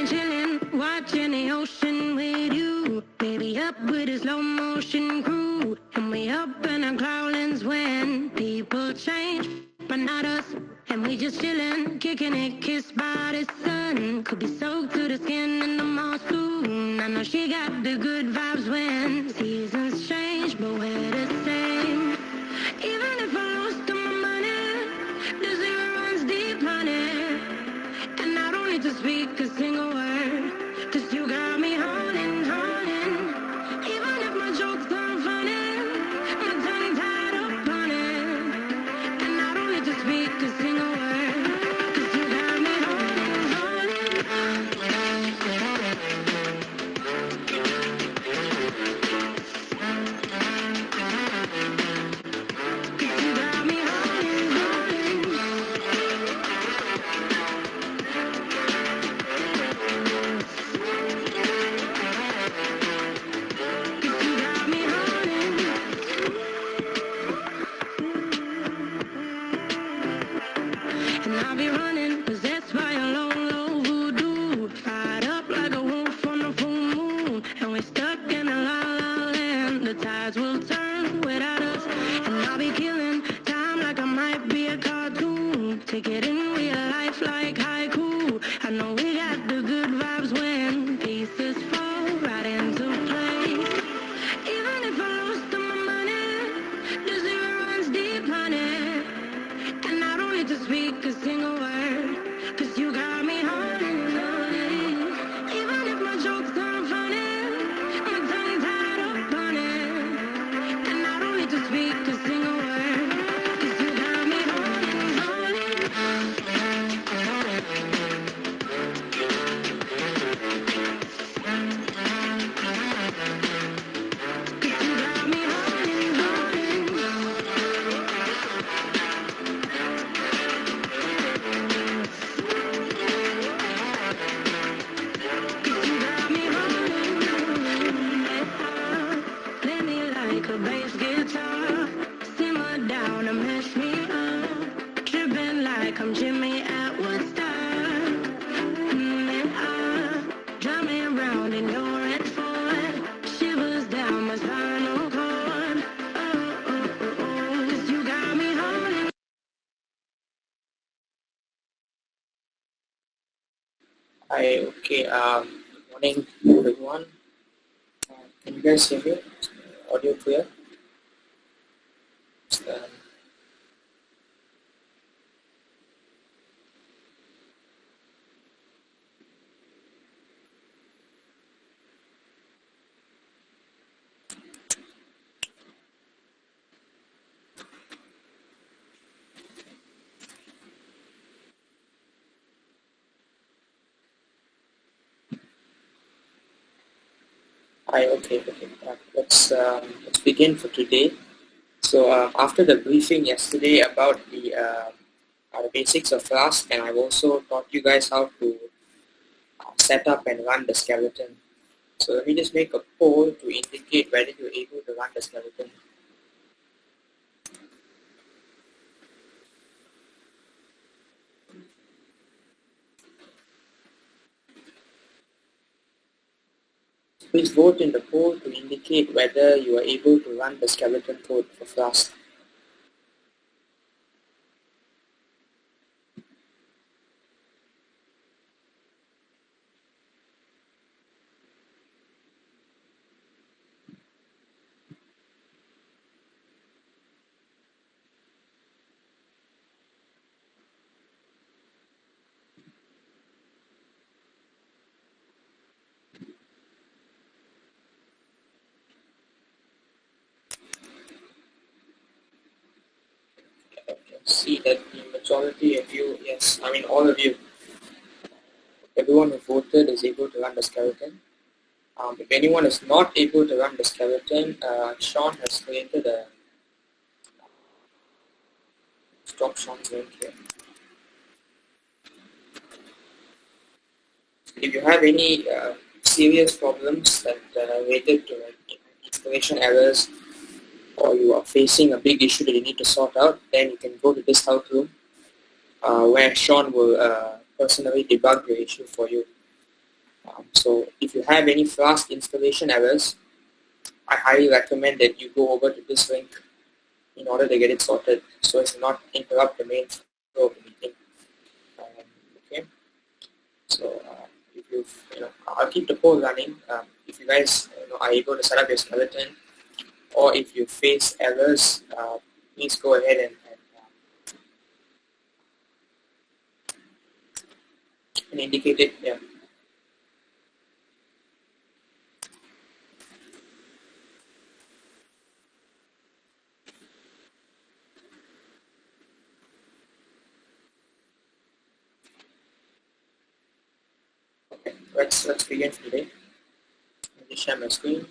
been chillin', watching the ocean with you. Baby up with a slow motion crew. And we up in our growlings when people change, but not us. And we just chillin', kicking it, kissed by the sun. Could be soaked to the skin in the mall soon. I know she got the good vibes when seasons change, but we're the same. Even if I lost all my money, the zero runs deep, honey. And I don't need to speak a single word, 'cause you got me holding, holding. Even if my jokes aren't funny, my tongue tied up on it. And I don't need to speak a single word, 'cause you got me holding, holding. 'Cause you got me holding, holding. And I'll be running, possessed by a low, low voodoo. Fired up like a wolf on a full moon. And we're stuck in a la la land. The tides will turn without us. And I'll be killing time like I might be a cartoon. Take it in real life like haiku. I know we got the good vibes when pieces fall right into place. Even if I lost all my money, the zero runs deep, honey. And I don't need to speak a single word, 'cause you got me holding, holding. Even if my jokes aren't funny, my tongue tied up on it. And I don't need to speak a single word, 'cause you got me holding, holding. 'Cause you got me holding, holding. Play me like a bass guitar, simmer down and mess me up, tripping like I'm Jimmy at Woodstock. Drive me around in your red Ford, shivers down my spinal cord. Oh, oh, oh, oh, 'cause you got me holding. Hi, okay, morning everyone. Can you guys hear me? Audio clear? Hi, okay. Let's begin for today. So after the briefing yesterday about the basics of Flask, and I've also taught you guys how to set up and run the skeleton. So let me just make a poll to indicate whether you're able to run the skeleton. Please vote in the poll to indicate whether you are able to run the skeleton code for Flask. See that the majority of you, yes, I mean all of you, everyone who voted is able to run the skeleton. If anyone is not able to run the skeleton, Sean has created a stop Sean's link here. If you have any serious problems that are related to installation errors, or you are facing a big issue that you need to sort out, then you can go to this help room where Sean will personally debug your issue for you. So if you have any Flask installation errors, I highly recommend that you go over to this link in order to get it sorted, so as to not interrupt the main flow of the meeting. Okay. So if I'll keep the poll running. If you guys are able to set up your skeleton, or if you face errors, please go ahead and indicate it. Yeah. Okay. Let's begin for today. Let me share my screen.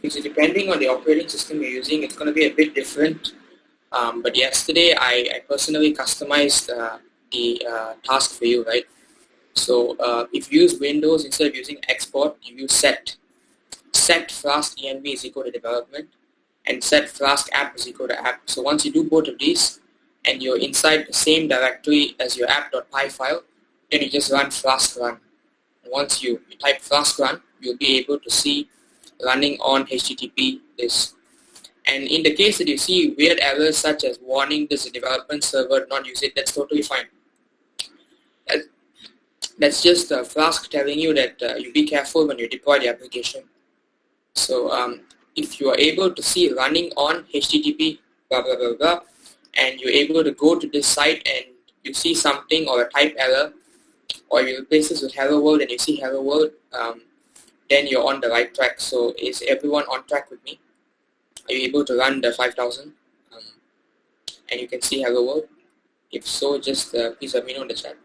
Because depending on the operating system you're using, it's going to be a bit different. But yesterday, I personally customized the task for you, right? So if you use Windows, instead of using export, you use set. Set Flask env is equal to development, and set Flask app is equal to app. So once you do both of these, and you're inside the same directory as your app.py file, then you just run Flask run. And once you type Flask run, you'll be able to see running on HTTP this. And in the case that you see weird errors such as warning this development server, not use it, that's totally fine. That's just Flask telling you that you be careful when you deploy the application. So if you are able to see running on HTTP, blah, blah, blah, blah, and you're able to go to this site and you see something or a type error, or you replace this with hello world and you see hello world, then you're on the right track. So is everyone on track with me? Are you able to run the 5000 and you can see hello world? If so, just please let me know in the chat.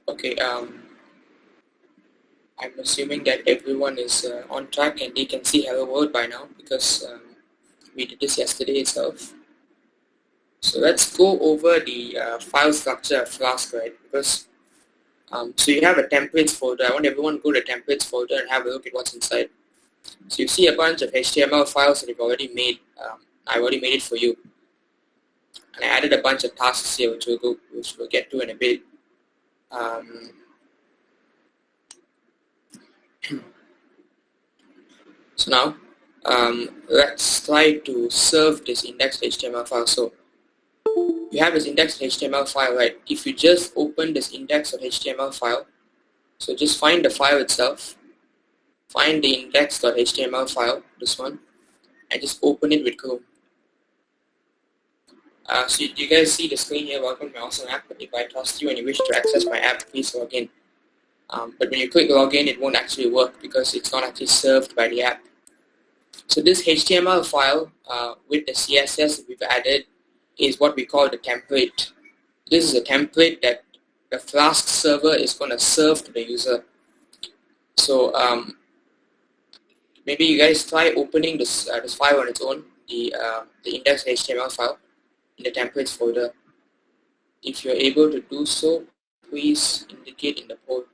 Okay, I'm assuming that everyone is on track and they can see hello world by now, because we did this yesterday itself. So let's go over the file structure of Flask, right? Because so you have a templates folder. I want everyone to go to the templates folder and have a look at what's inside. So you see a bunch of HTML files that you've already made. I already made it for you, and I added a bunch of tasks here, which we'll get to in a bit. So now let's try to serve this indexed HTML file. So you have this indexed HTML file, right? If you just open this index.html file, so just find the file itself, find the index.html file, this one, and just open it with Chrome. So you guys see the screen here, welcome to my awesome app. If I trust you and you wish to access my app, please log in. But when you click login, it won't actually work because it's not actually served by the app. So this HTML file with the CSS that we've added is what we call the template. This is a template that the Flask server is going to serve to the user. So maybe you guys try opening this file on its own, the index.html file in the templates folder. If you're able to do so, please indicate in the poll.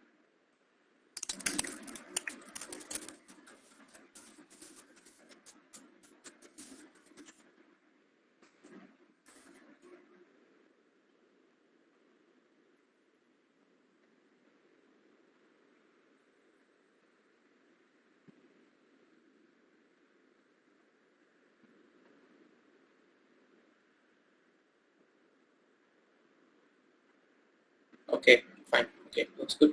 Okay, fine. Okay, looks good.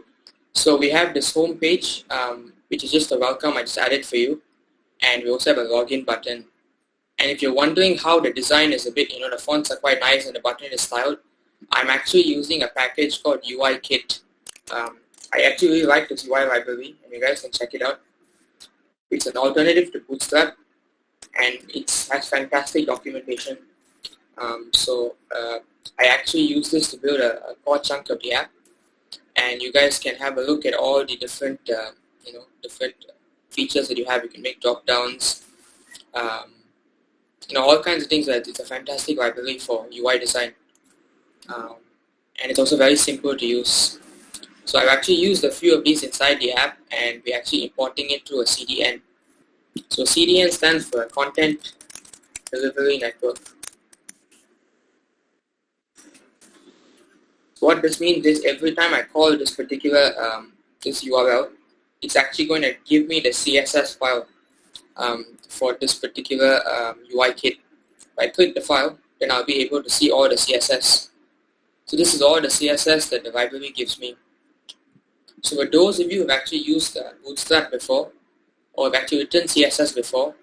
So we have this home page, which is just a welcome I just added for you, and we also have a login button. And if you're wondering how the design is a bit, the fonts are quite nice and the button is styled, I'm actually using a package called UI Kit. I actually really like this UI library, and you guys can check it out. It's an alternative to Bootstrap, and it has fantastic documentation. I actually use this to build a core chunk of the app, and you guys can have a look at all the different different features that you have. You can make drop downs, all kinds of things. It's a fantastic library for UI design, and it's also very simple to use. So I've actually used a few of these inside the app, and we're actually importing it through a CDN. So CDN stands for Content Delivery Network. So what this means is every time I call this particular this URL, it's actually going to give me the CSS file for this particular UI kit. If I click the file, then I'll be able to see all the CSS. So this is all the CSS that the library gives me. So for those of you who have actually used Bootstrap before, or have actually written CSS before,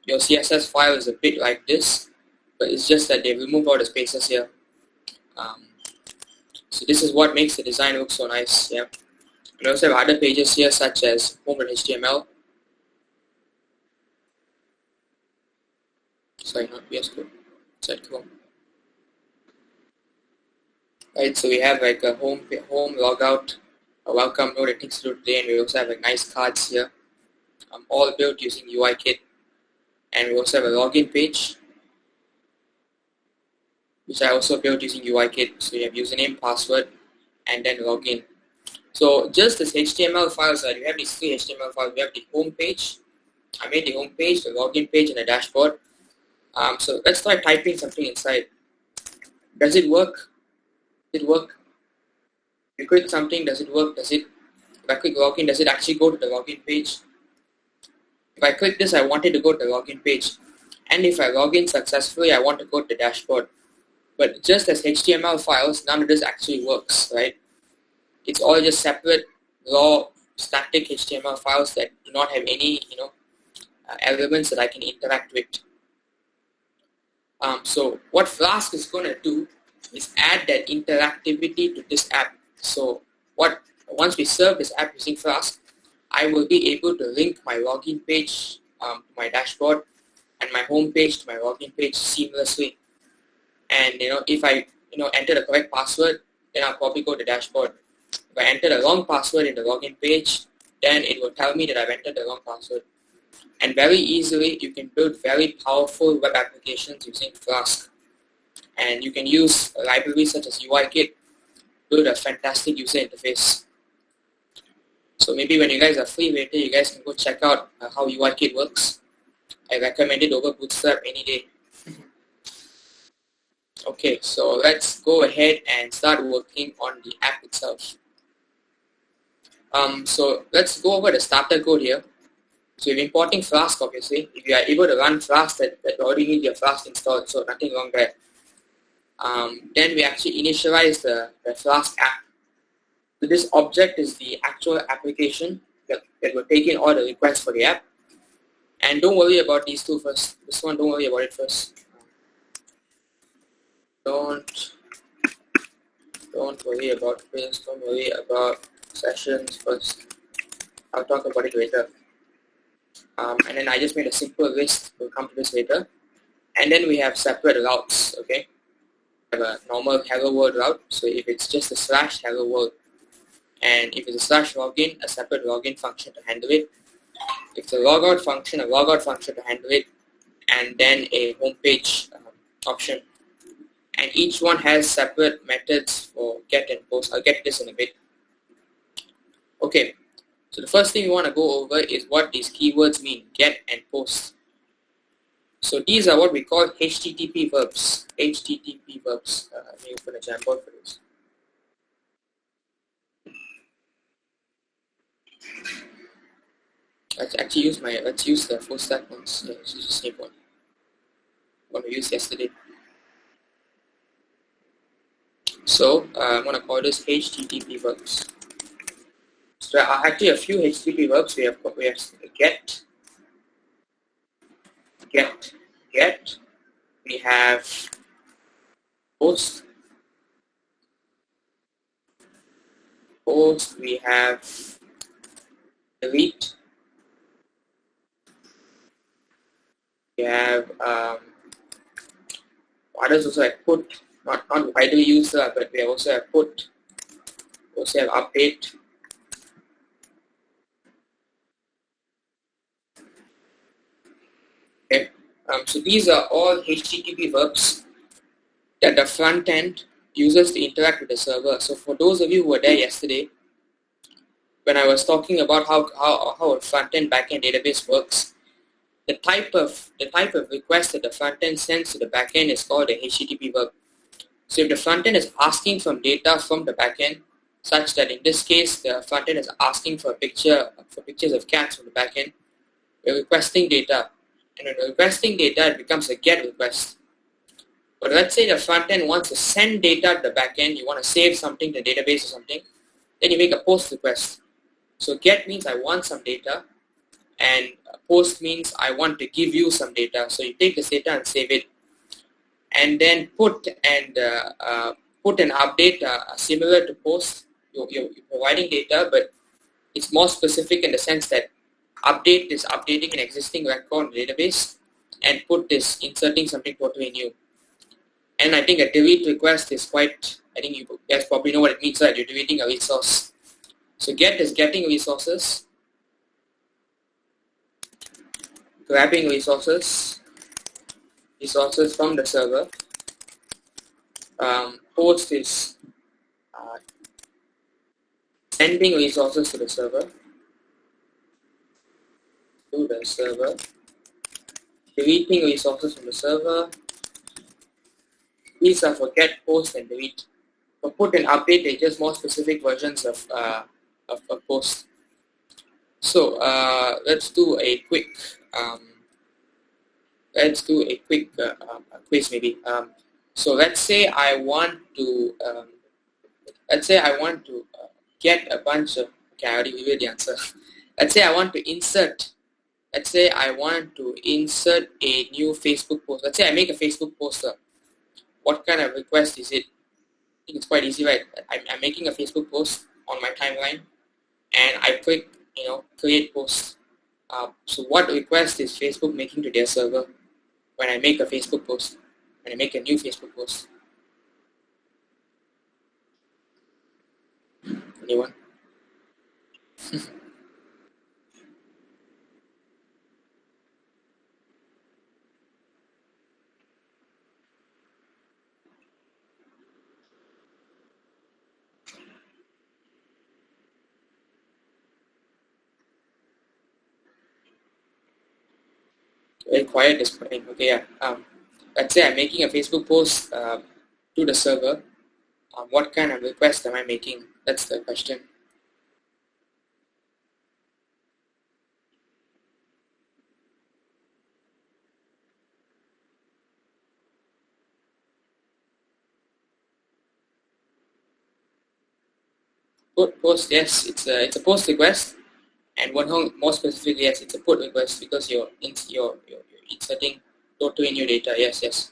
your CSS file is a bit like this, but it's just that they remove all the spaces here. So this is what makes the design look so nice. Yeah. And I also have other pages here such as home.html. Sorry, not VS Code. Sorry, Chrome. Right, so we have like a home logout, a welcome node that things to do today, and we also have like nice cards here, all built using UI Kit. And we also have a login page, which I also built using UI Kit. So you have username, password, and then login. So just as HTML files, we have these three HTML files. We have the home page. I made the home page, the login page, and the dashboard. So let's try typing something inside. Does it work? Does it work? If you click something, does it work? If I click login, does it actually go to the login page? If I click this, I want it to go to the login page. And if I log in successfully, I want to go to the dashboard. But just as HTML files, none of this actually works, right? It's all just separate, raw, static HTML files that do not have any, elements that I can interact with. So what Flask is going to do is add that interactivity to this app. So once we serve this app using Flask, I will be able to link my login page to my dashboard and my home page to my login page seamlessly. And if I enter the correct password, then I'll probably go to the dashboard. If I enter the wrong password in the login page, then it will tell me that I've entered the wrong password. And very easily, you can build very powerful web applications using Flask. And you can use libraries such as UIKit to build a fantastic user interface. So maybe when you guys are free later, you guys can go check out how UIKit works. I recommend it over Bootstrap any day. Okay, so let's go ahead and start working on the app itself. So let's go over the starter code here. So we're importing Flask, obviously. If you are able to run Flask, that already means your Flask installed, so nothing wrong there. Then we actually initialize the Flask app. So this object is the actual application that will take in all the requests for the app. And don't worry about these two first. This one, don't worry about it first. Don't worry about this. Don't worry about sessions first. I'll talk about it later. And then I just made a simple list. We'll come to this later. And then we have separate routes. Okay, we have a normal hello world route. So if it's just a / hello world, and if it's a / login, a separate login function to handle it. it's a logout function, to handle it, and then a homepage option. And each one has separate methods for get and post. I'll get this in a bit. Okay, so the first thing we want to go over is what these keywords mean, get and post. So these are what we call HTTP verbs. HTTP verbs. Let me put a Django for this. Let's use the full stack ones. Yeah, let's use the same one we used yesterday. So I'm going to call this HTTP verbs. So there are actually a few HTTP verbs. We have get. We have post. We have delete. We have others also have put. Not widely used, but we also have put. We also have update. Okay. So these are all HTTP verbs that the front end uses to interact with the server. So for those of you who were there yesterday, when I was talking about how a front end back end database works, the type of request that the front end sends to the back end is called a HTTP verb. So if the front end is asking for data from the back end, such that in this case the front end is asking for pictures of cats from the back end, we're requesting data. And when we're requesting data, it becomes a get request. But let's say the front end wants to send data to the back end, you want to save something to the database or something, then you make a post request. So get means I want some data, and post means I want to give you some data. So you take this data and save it. And then put and update similar to post. You're providing data, but it's more specific in the sense that update is updating an existing record in the database, and put is inserting something totally new. And I think a delete request is quite, I think you guys probably know what it means, right? You're deleting a resource. So get is getting resources, grabbing resources from the server. Post is sending resources to the server. Deleting resources from the server. These are for get, post, and delete. For put and update, they're just more specific versions of post. So let's do a quick quiz maybe. So let's say I want to get a bunch of, okay, I already revealed the answer. Let's say I want to insert a new Facebook post. Let's say I make a Facebook poster. What kind of request is it? I think it's quite easy, right? I'm making a Facebook post on my timeline, and I click, create post. So what request is Facebook making to their server when I make a Facebook post? When I make a new Facebook post? Anyone? Very quiet this point. Okay, yeah. Let's say I'm making a Facebook post to the server. What kind of request am I making? That's the question. Post, yes, it's a post request, and more specifically, yes, it's a put request because you're inserting totally new data. Yes.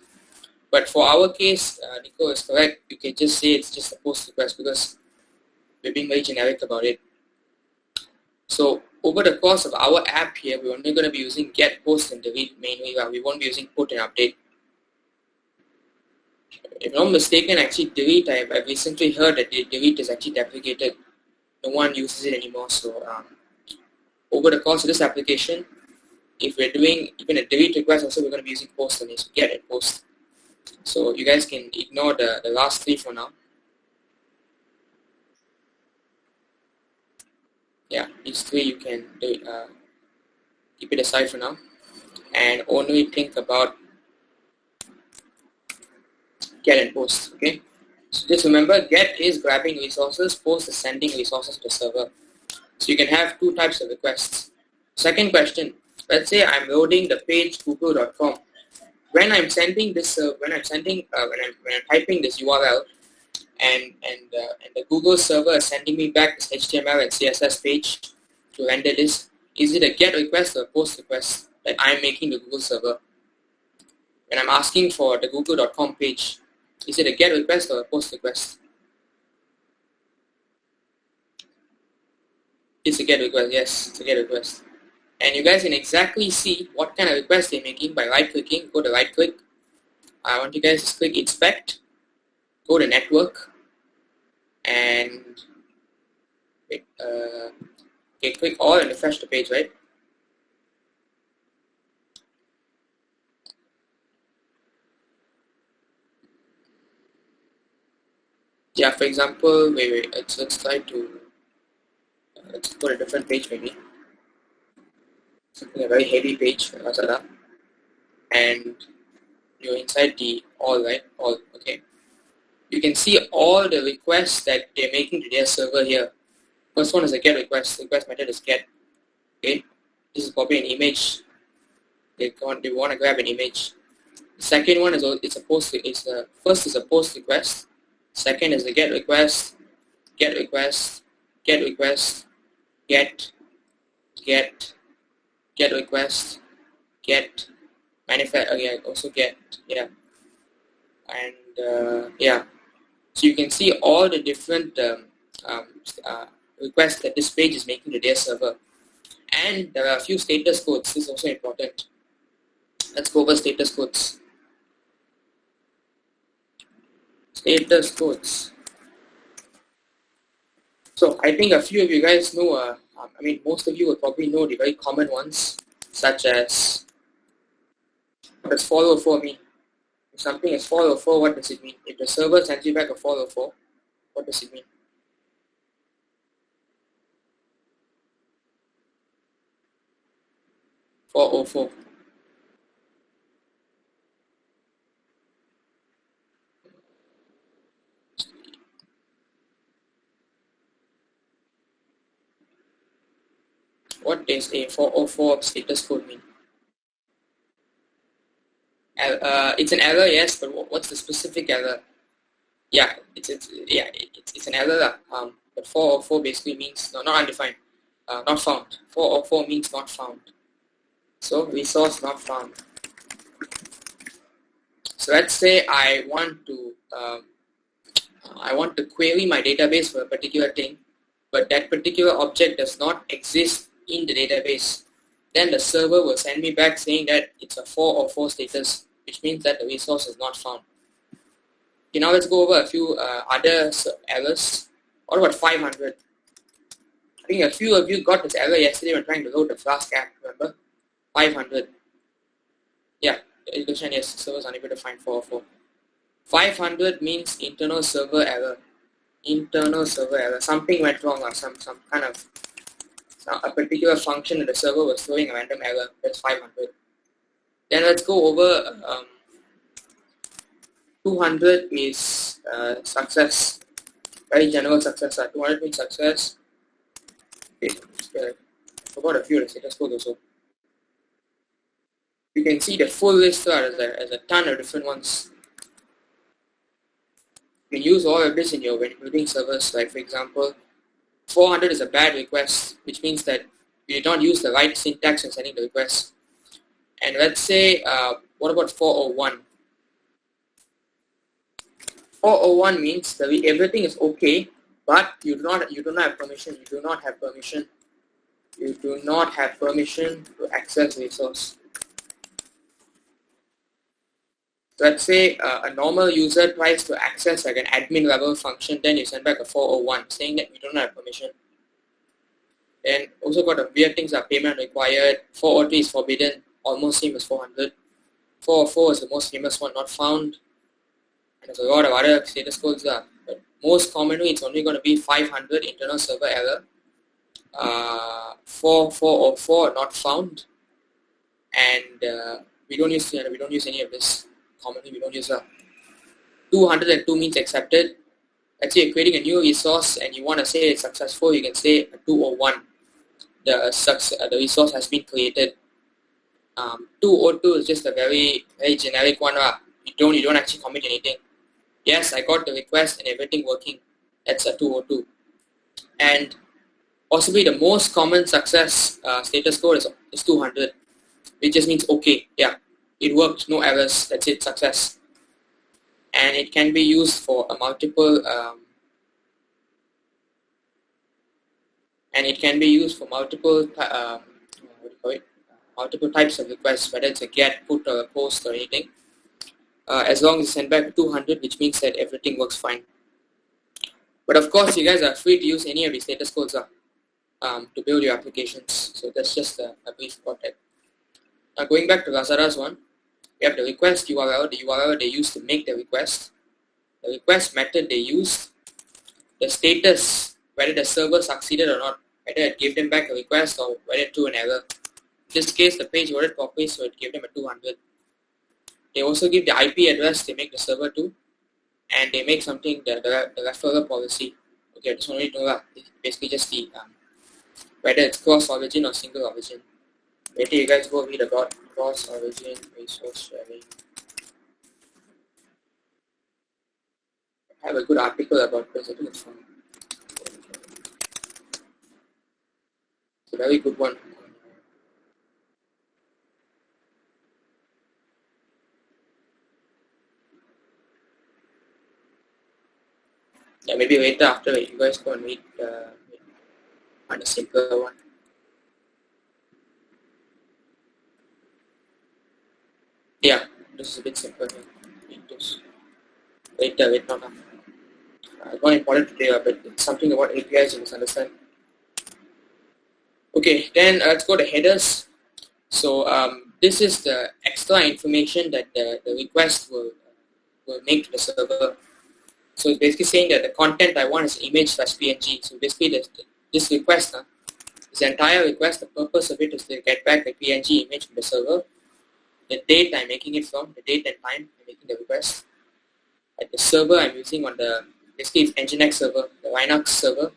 But for our case, Nico is correct. You can just say it's just a post request because we're being very generic about it. So over the course of our app here, we're only going to be using get, post, and delete mainly. We won't be using put and update. If I'm not mistaken, actually delete, I've recently heard that delete is actually deprecated. No one uses it anymore, so over the course of this application, if we're doing even a delete request, also we're going to be using post only, so get and post. So you guys can ignore the last three for now. Yeah, these three you can do it, keep it aside for now, and only think about get and post. Okay, so just remember, get is grabbing resources, post is sending resources to the server. So you can have two types of requests. Second question, let's say I'm loading the page google.com. When I'm sending this, when I'm typing this URL, and the Google server is sending me back this HTML and CSS page to render this, is it a get request or a post request that I'm making the Google server? When I'm asking for the google.com page, is it a get request or a post request? It's a get request, yes, it's a get request. And you guys can exactly see what kind of request they're making by right-clicking. Go to right-click. I want you guys to click inspect, go to network, and click all and refresh the page, right? Yeah, for example, wait, let's try to, let's go to a different page maybe. Something a very heavy page, Lazada, and you're inside the all, right? All, okay. You can see all the requests that they're making to their server here. First one is a get request. Request method is get. Okay, this is probably an image. They want to grab an image. The second one is first is a post request. Second is a get request, get request, get request, get request, get manifest. Okay, also get, yeah, and yeah. So you can see all the different requests that this page is making to their server. And there are a few status codes. This is also important. Let's go over status codes. Status codes. So I think a few of you guys know, I mean most of you will probably know the very common ones, such as, what does 404 mean? If something is 404, what does it mean? If the server sends you back a 404, what does it mean? .404. What does a 404 status code mean? It's an error, yes, but what's the specific error? Yeah, it's an error. But 404 basically means not undefined, not found. 404 means not found. So resource not found. So let's say I want to query my database for a particular thing, but that particular object does not exist in the database. Then the server will send me back saying that it's a 404 status, which means that the resource is not found. Okay, now let's go over a few other errors. What about 500? I think a few of you got this error yesterday when trying to load the Flask app, remember? 500. Yeah, the question is server is unable to find 404. 500 means internal server error. Internal server error. Something went wrong, or some kind of a particular function that the server was throwing a random error. That's 500. Then let's go over 200 is success. Very general success. 200 means success. Okay, I forgot a few of the status codes also. You can see the full list as a ton of different ones. You can use all of this when you're building servers. Like for example, 400 is a bad request, which means that you did not use the right syntax when sending the request. And let's say, what about 401? 401 means that everything is okay, but you do not have permission. You do not have permission. You do not have permission to access resource. Let's say a normal user tries to access like an admin level function, then you send back a 401 saying that you don't have permission. Then also got a weird things like payment required, 403 is forbidden, almost same as 400. 404 is the most famous one, not found. And there's a lot of other status codes. But most commonly, it's only going to be 500 internal server error. 4404 not found. And we don't use any of this. Commonly, we don't use 202 means accepted. Let's say you're creating a new resource and you want to say it's successful, you can say 201. The resource has been created. 202 is just a very generic one. You don't actually commit anything. Yes, I got the request and everything working. That's a 202. And possibly the most common success status code is 200, which just means okay, yeah, it worked, no errors, that's it, success. And it can be used for multiple multiple types of requests, whether it's a get, put, or a post or anything. As long as you send back 200, which means that everything works fine. But of course, you guys are free to use any of these status codes to build your applications. So that's just a brief about that. Now going back to Lazada's one, we have the request URL, the URL they used to make the request, the request method they used, the status, whether the server succeeded or not, whether it gave them back a request or whether it threw an error. In this case, the page loaded properly, so it gave them a 200. They also give the IP address they make the server to, and they make something, the referral policy. Okay, I just want to know basically just the whether it's cross origin or single origin. Later you guys go read about cross origin resource sharing. I have a good article about this. I think it's from it's a very good one. Yeah, maybe later after you guys go and read on a simpler one. Yeah, this is a bit simpler. Read this. Wait, not now. It's not important today, but it's something about APIs you must understand. Okay, then let's go to headers. So this is the extra information that the request will make to the server. So it's basically saying that the content I want is image/png. So basically this request, this entire request, the purpose of it is to get back a PNG image from the server, the date I'm making it from, the date and time I'm making the request. At the server I'm using on basically it's Nginx server, the Linux server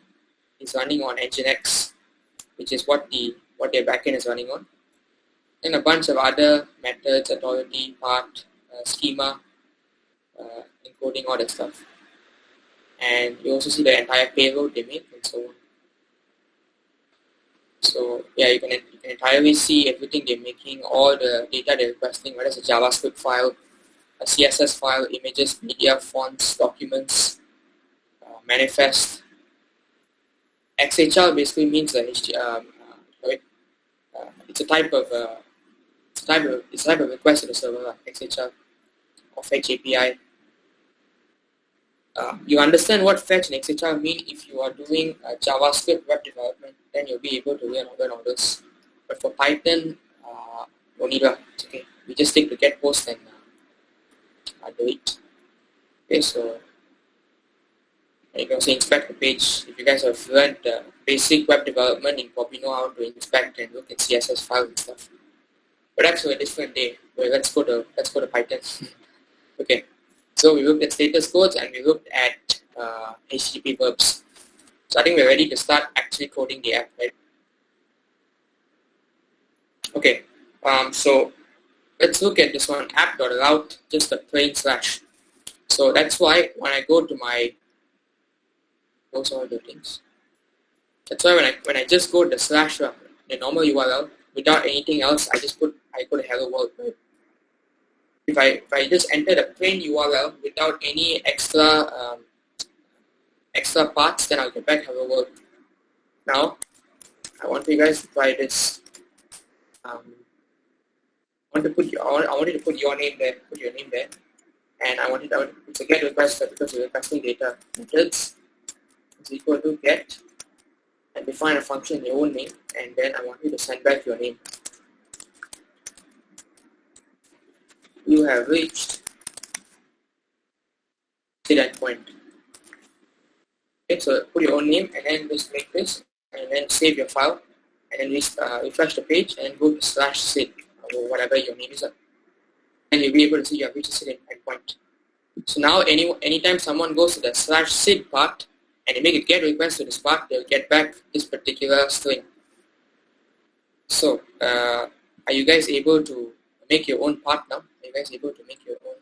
is running on Nginx, which is what their backend is running on. And a bunch of other methods, authority, part, schema, encoding, all that stuff. And you also see the entire payload they make and so on. So yeah, you can entirely see everything they're making, all the data they're requesting, whether it's a JavaScript file, a CSS file, images, media, fonts, documents, manifest. XHR basically means it's a type of request to the server, XHR or fetch API. You understand what fetch and XHR mean if you are doing JavaScript web development, then you'll be able to run all this. But for Python, no need. It's okay. We just take the get post and delete. Okay, so you can also inspect the page. If you guys have learned basic web development, you probably know how to inspect and look at CSS files and stuff. But that's for a different day. Well, let's go to Python. Okay. So we looked at status codes and we looked at HTTP verbs. So I think we're ready to start actually coding the app, right? Okay, so let's look at this one, app.route, just a plain slash. So that's why when I go to my, those are the things. That's why when I just go to the slash, the normal URL, without anything else, I go to hello world, right? If I just enter the plain URL without any extra parts, then I'll get back hello world. Now, I want you guys to try this. I want you to put your name there, and I want it's a get request because you're requesting data. Methods is equal to get and define a function in your own name, and then I want you to send back your name. You have reached SID endpoint. Okay, so put your own name and then just make this, and then save your file, and then refresh the page and go to /SID or whatever your name is, and you'll be able to see you have reached the SID endpoint. So now anytime someone goes to the /SID part and they make a GET request to this part, they'll get back this particular string. So are you guys able to make your own part now? Are you guys able to make your own?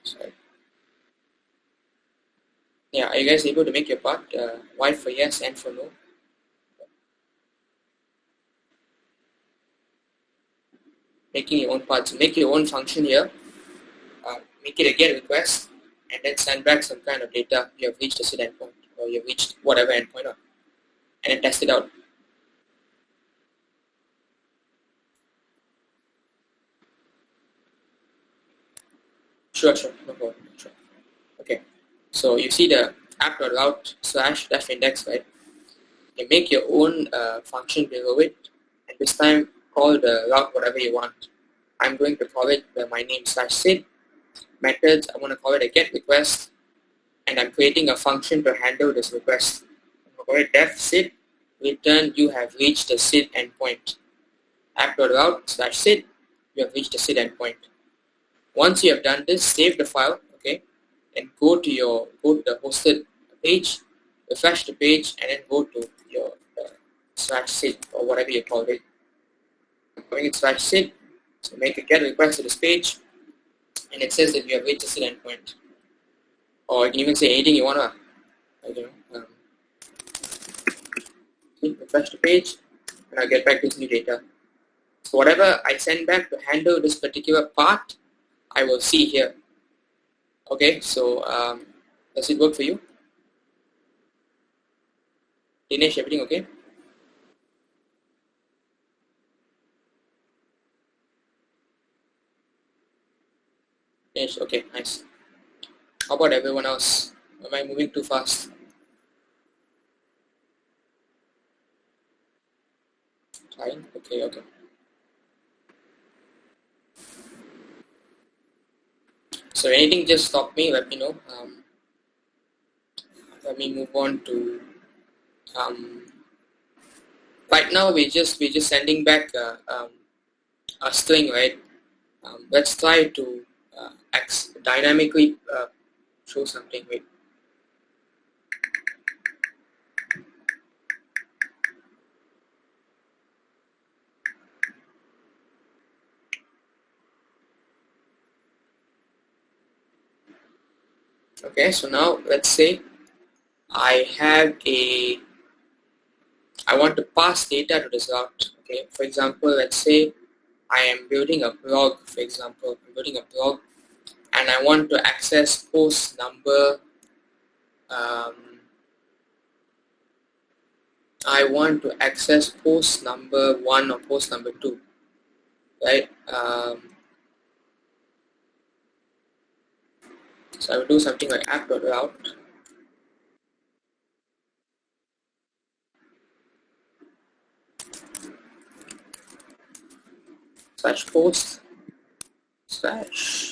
Sorry. Yeah, are you guys able to make your part? Y for yes, N for no. Making your own part. So make your own function here. Make it a GET request, and then send back some kind of data. You have reached a SID endpoint, or you have reached whatever endpoint, and then test it out. Sure, no problem. Sure. Okay. So you see the app.route /def index, right? You make your own function below it, and this time call the route whatever you want. I'm going to call it my name /SID. Methods, I want to call it a GET request, and I'm creating a function to handle this request. I'm going to call it def SID, return you have reached the SID endpoint. App.route /SID, you have reached the SID endpoint. Once you have done this, save the file, okay, and go to the hosted page, refresh the page, and then go to your /SID or whatever you call it. I'm calling it /SID, so make a GET request to this page, and it says that you have reached the SID endpoint. Or you can even say anything you wanna, refresh the page, and I'll get back this new data. So whatever I send back to handle this particular part, I will see here. Okay, so does it work for you? Dinesh, everything okay? Dinesh, okay, nice. How about everyone else? Am I moving too fast? Fine, okay. So anything, just stop me, let me know. Let me move on to right now we're just sending back a string, right? Let's try to dynamically show something. Wait. Okay, so now let's say I want to pass data to this route. Okay, for example, let's say I am building a blog. For example, I'm building a blog, and I want to access post number. I want to access post number 1 or post number 2, right? So I will do something like app.route /post /id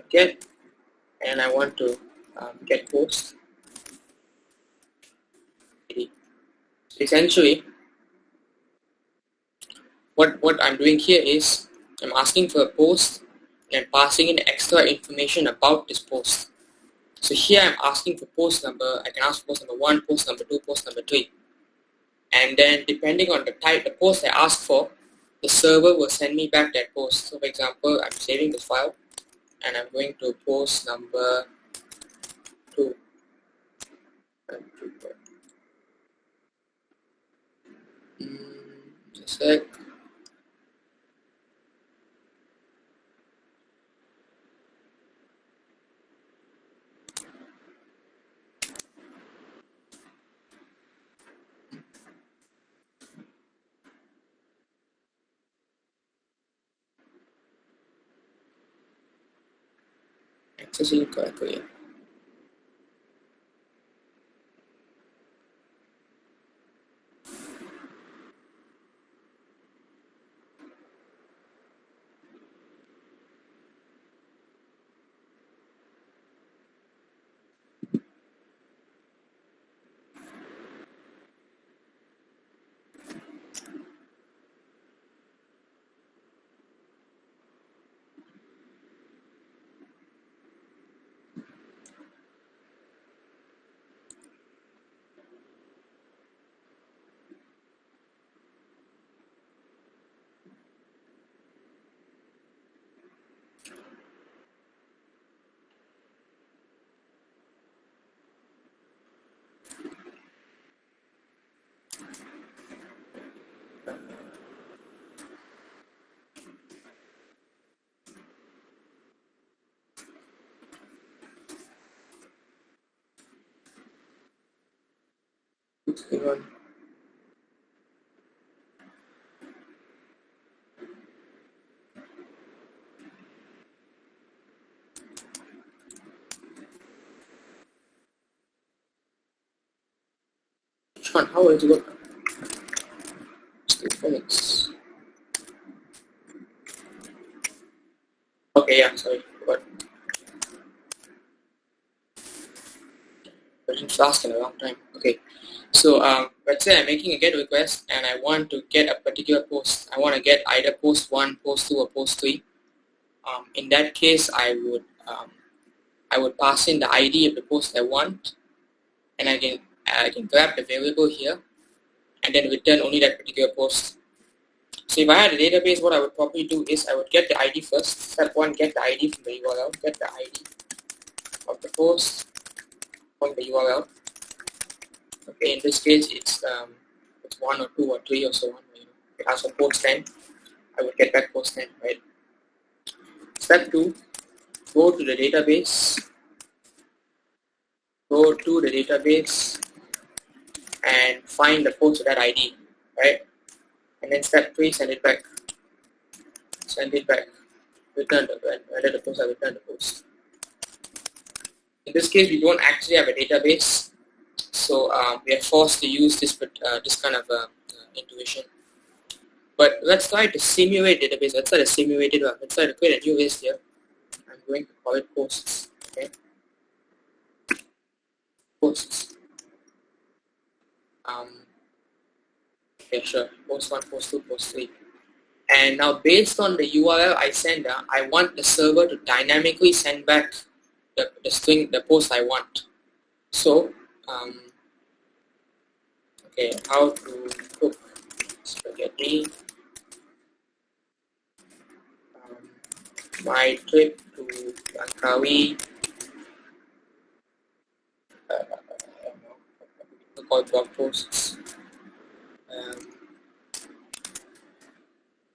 get, and I want to get post. Essentially, what I'm doing here is I'm asking for a post and passing in extra information about this post. So here I'm asking for post number. I can ask for post number 1, post number 2, post number 3. And then depending on the type, the post I ask for, the server will send me back that post. So for example, I'm saving this file and I'm going to post number 2. Just a sec. Accessing correctly. Even Sean, how is it work? Phoenix. Okay, yeah, sorry. But didn't flask in a long time. Okay. So let's say I'm making a get request and I want to get a particular post. I want to get either post 1, post 2, or post 3. In that case, I would pass in the ID of the post I want, and I can grab the variable here and then return only that particular post. So if I had a database, what I would probably do is I would get the ID first. Step 1, get the ID from the URL, get the ID of the post from the URL. Okay, in this case it's 1 or 2 or 3 or so on. It asks for post 10, I would get back post 10, right? Step 2, go to the database and find the post of that ID, right? And then step 3, send it back, return the post, I return the post. In this case, we don't actually have a database, so we are forced to use this kind of intuition. But let's try to simulate database. Let's try to simulate it. Let's try to create a new list here. I'm going to call it posts. Okay, posts. Okay, sure. Post 1, post 2, post 3. And now, based on the URL I send, I want the server to dynamically send back the string, the post I want. So, okay, how to cook spaghetti. My trip to Langkawi. I don't know, call blog posts.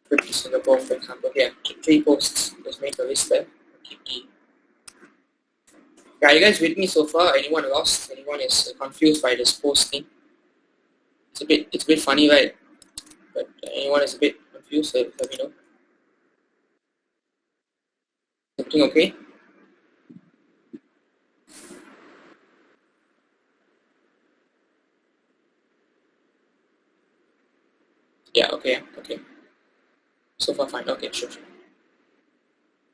Trip to Singapore, for example. Yeah, 3 posts. Just make a list there. Keep the. Yeah, are you guys with me so far? Anyone lost? Anyone is confused by this post thing? It's a bit funny, right? But anyone is a bit confused, let me know. Everything okay? Yeah, okay. So far fine. Okay, sure.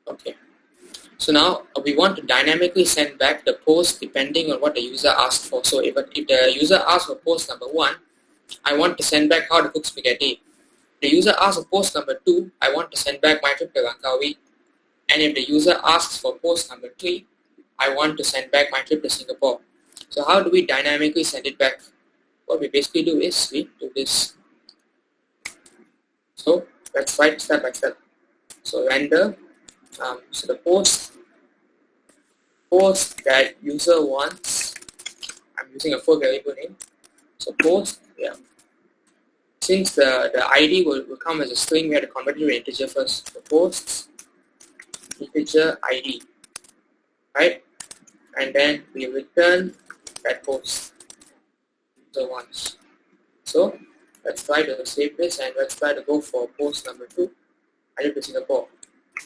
Okay. So now we want to dynamically send back the post depending on what the user asked for. So if the user asks for post number 1, I want to send back how to cook spaghetti. The user asks for post number 2, I want to send back my trip to Langkawi. And if the user asks for post number 3, I want to send back my trip to Singapore. So how do we dynamically send it back? What we basically do is we do this. So let's write step by step. So render. So the post that user wants, I'm using a full variable name. So post, yeah. Since the ID will come as a string, we have to convert it to an integer first. So posts integer ID, right? And then we return that post user wants. So let's try to save this and let's try to go for post number 2. I live in Singapore.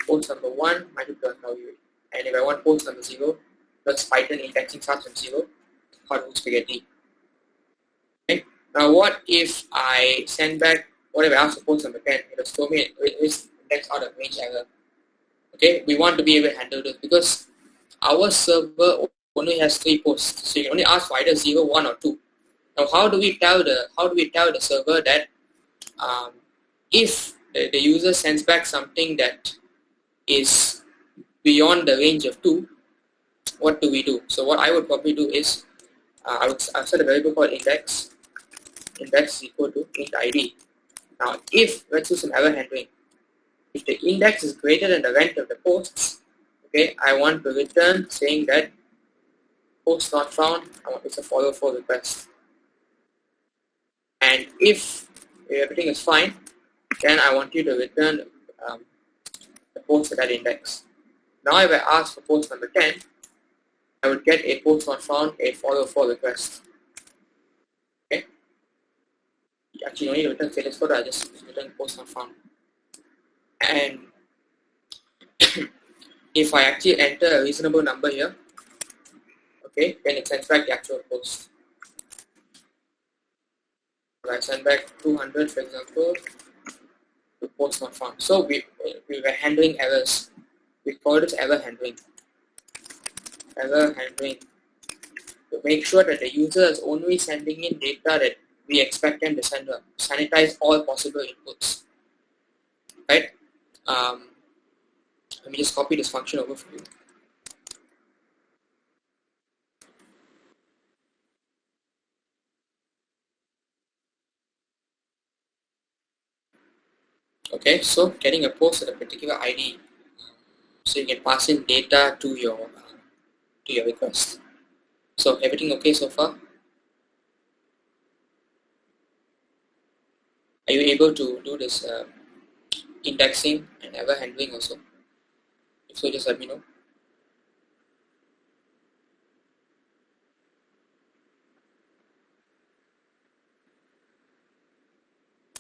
Post number 1, I live in Langkawi. And if I want post number 0, let's Python indexing starts from 0. How to cook spaghetti. Okay. Now what if I send back, what if I ask for post number 10? It will throw me this index out of range error. Okay, we want to be able to handle this because our server only has 3 posts, so you can only ask for either 0, 1, or 2. Now, how do we tell the server that if the user sends back something that is beyond the range of 2, what do we do? So what I would probably do is I'll set a variable called index. Index is equal to int ID. Now, if let's do some error handling. If the index is greater than the length of the posts, okay, I want to return saying that post not found. It's a follow for request. And if everything is fine, then I want you to return the post at that index. Now if I ask for post number 10, I would get a post not found, a follow for request. Okay, actually no need to return failures code, I just return post not found. And if I actually enter a reasonable number here, okay, then it sends back the actual post. If I send back 200, for example, the post not found. So we were handling errors. We call this error handling. Error handling. To make sure that the user is only sending in data that we expect them to send, sanitize all possible inputs. Right? Let me just copy this function over for you. Okay, so getting a post at a particular ID, so you can pass in data to your request. So everything okay so far? Are you able to do this indexing and error handling also? If so, just let me know.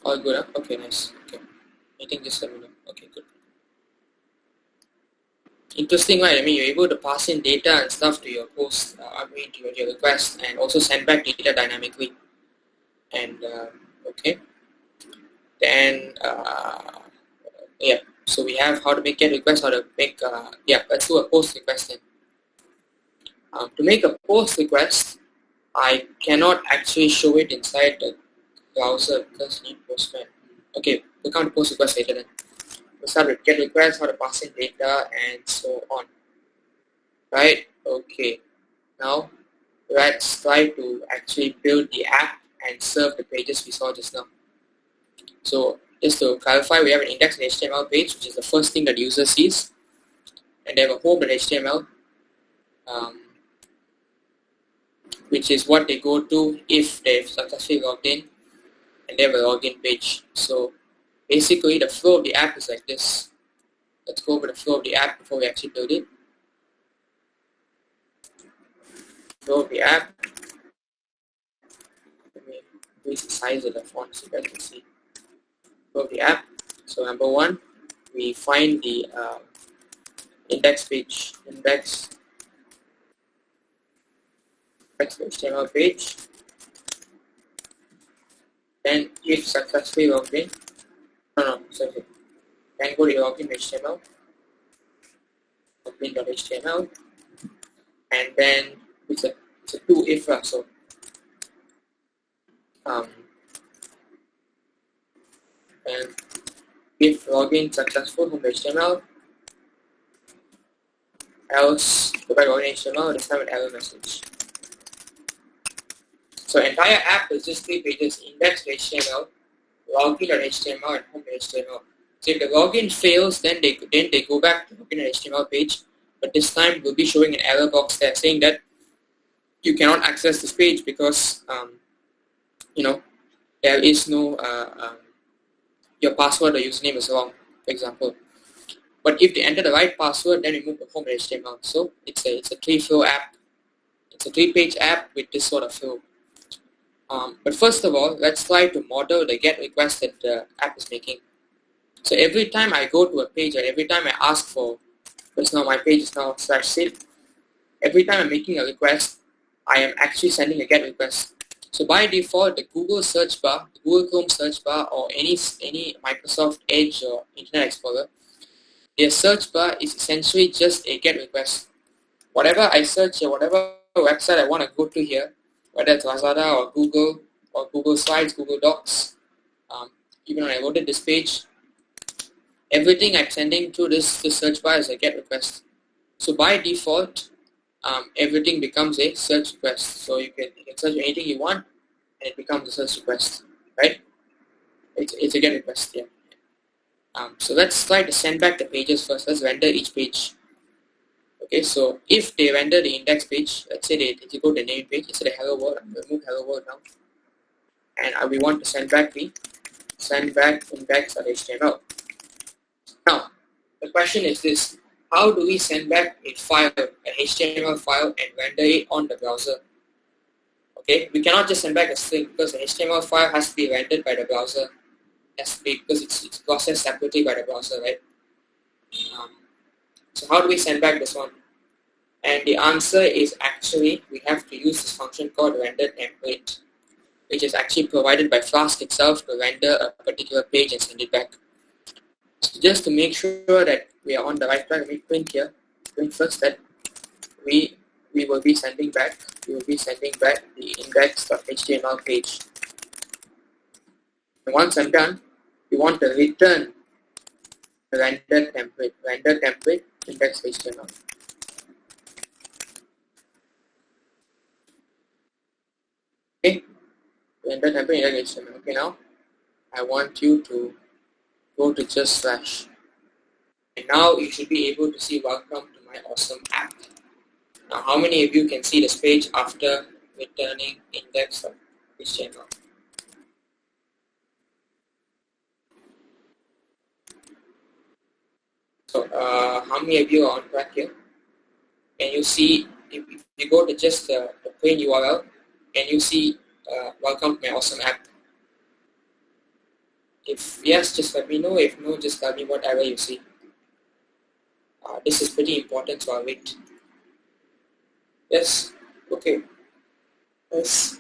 All good, huh? Okay, nice. Okay, I think just let me know. Okay, good. Interesting, right? I mean, you're able to pass in data and stuff to your post, to your request, and also send back data dynamically. And okay, then yeah. So we have how to make get request, how to make let's do a post request then. To make a post request, I cannot actually show it inside the browser because you need Postman. Okay, we'll come to post request later then. We'll start with get request, how to pass in data, and so on. Right? Okay. Now let's try to actually build the app and serve the pages we saw just now. So just to clarify, we have an index.html page, which is the first thing that the user sees, and they have a home.html, which is what they go to if they've successfully logged in, and they have a login page. So basically the flow of the app is like this. Let's go over the flow of the app before we actually build it. Flow of the app. Let me increase the size of the font so you guys can see. Flow of the app. So number one, we find the index page, index.html page. Then if successfully logged in, sorry. Then go to login.html, login.html, and then it's a two if so and if login successful home.html, else go back to login.html, this time an error message. So entire app is just 3 pages: index.html, login.html, and home.html. So if the login fails, then they go back to login.html page, but this time we'll be showing an error box there saying that you cannot access this page because there is no your password or username is wrong, for example. But if they enter the right password, then we move to home.html. So it's a 3-flow app. It's a 3-page app with this sort of flow. But first of all, let's try to model the GET request that the app is making. So every time I go to a page and every time I ask for, because now my page is now /sid, every time I'm making a request, I am actually sending a GET request. So by default, the Google search bar, the Google Chrome search bar, or any Microsoft Edge or Internet Explorer, their search bar is essentially just a GET request. Whatever I search or whatever website I want to go to here, whether it's Lazada or Google Slides, Google Docs, even when I loaded this page, everything I'm sending to this search bar is a GET request. So by default, everything becomes a search request. So you can search anything you want, and it becomes a search request, right? It's a GET request, yeah. So let's try to send back the pages first. Let's render each page. Okay, so if they render the index page, let's say they go to the name page, instead of hello world, I'm going to remove hello world now. And we want to send back index.html. Now, the question is this: how do we send back a file, an HTML file, and render it on the browser? Okay, we cannot just send back a string because the HTML file has to be rendered by the browser. Has to be, because it's processed separately by the browser, right? So how do we send back this one? And the answer is actually we have to use this function called render template, which is actually provided by Flask itself to render a particular page and send it back. So just to make sure that we are on the right track, let me print here. Print first that we will be sending back the index.html page. And once I'm done, we want to return the render template index.html. Okay, render template index.html. Okay, now I want you to go to just slash. And now you should be able to see welcome to my awesome app. Now, how many of you can see this page after returning index.html? So, how many of you are on track here? Can you see, if you go to just the plain URL, can you see welcome to my awesome app? If yes, just let me know. If no, just tell me whatever you see. This is pretty important, so I'll wait. Yes, okay. Yes.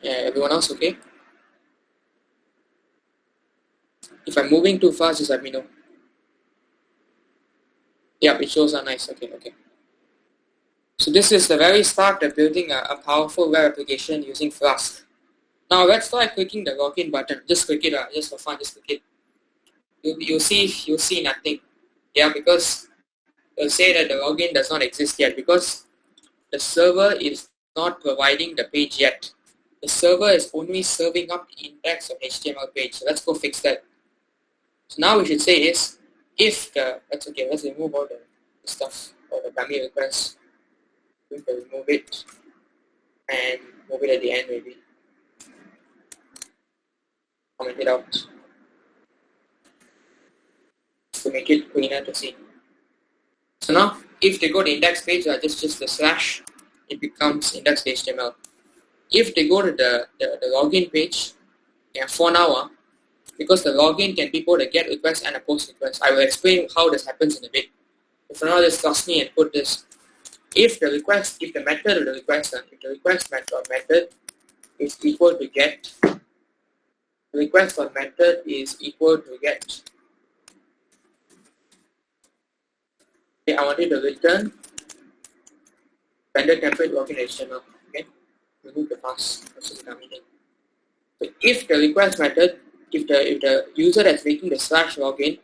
Everyone else okay? If I'm moving too fast, just let me know. Yeah, it shows are nice. Okay. So this is the very start of building a powerful web application using Flask. Now let's try clicking the login button. Just click it, just for fun. Just click it. You'll see nothing. Yeah, because it'll say that the login does not exist yet because the server is not providing the page yet. The server is only serving up the index of HTML page. So let's go fix that. So now we should say is if the let's remove all the stuff or the dummy requests. We can remove it and move it at the end maybe. Comment it out to make it cleaner to see. So now if they go to index page or just the slash, it becomes index.html. If they go to the login page, yeah, for now, because the login can be both a get request and a post request. I will explain how this happens in a bit. But for now, just trust me and put this. If the method of the request, if the request method is equal to get, the request for method is equal to get. Okay, I want you to return render template login HTML. Okay, remove the pass. This is dummy thing. So if the request method, if the user that's making the slash login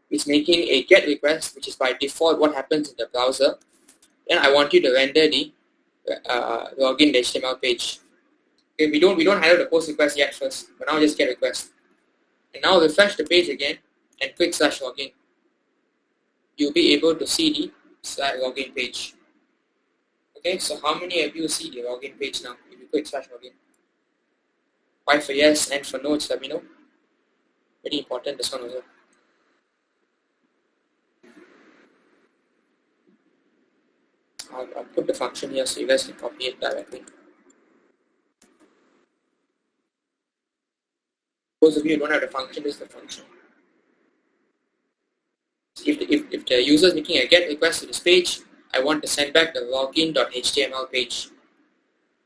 is making a get request, which is by default what happens in the browser, then I want you to render the login HTML page. Okay, we don't handle the post request yet first, but now just get request. And now refresh the page again and click slash login. You'll be able to see the slash login page. Okay, so how many of you see the login page now if you click slash login? 5 for yes and for no, just let me know. Very important, this one also. I'll put the function here so you guys can copy it directly. Those of you who don't have the function, this is the function. If the user is making a get request to this page, I want to send back the login.html page.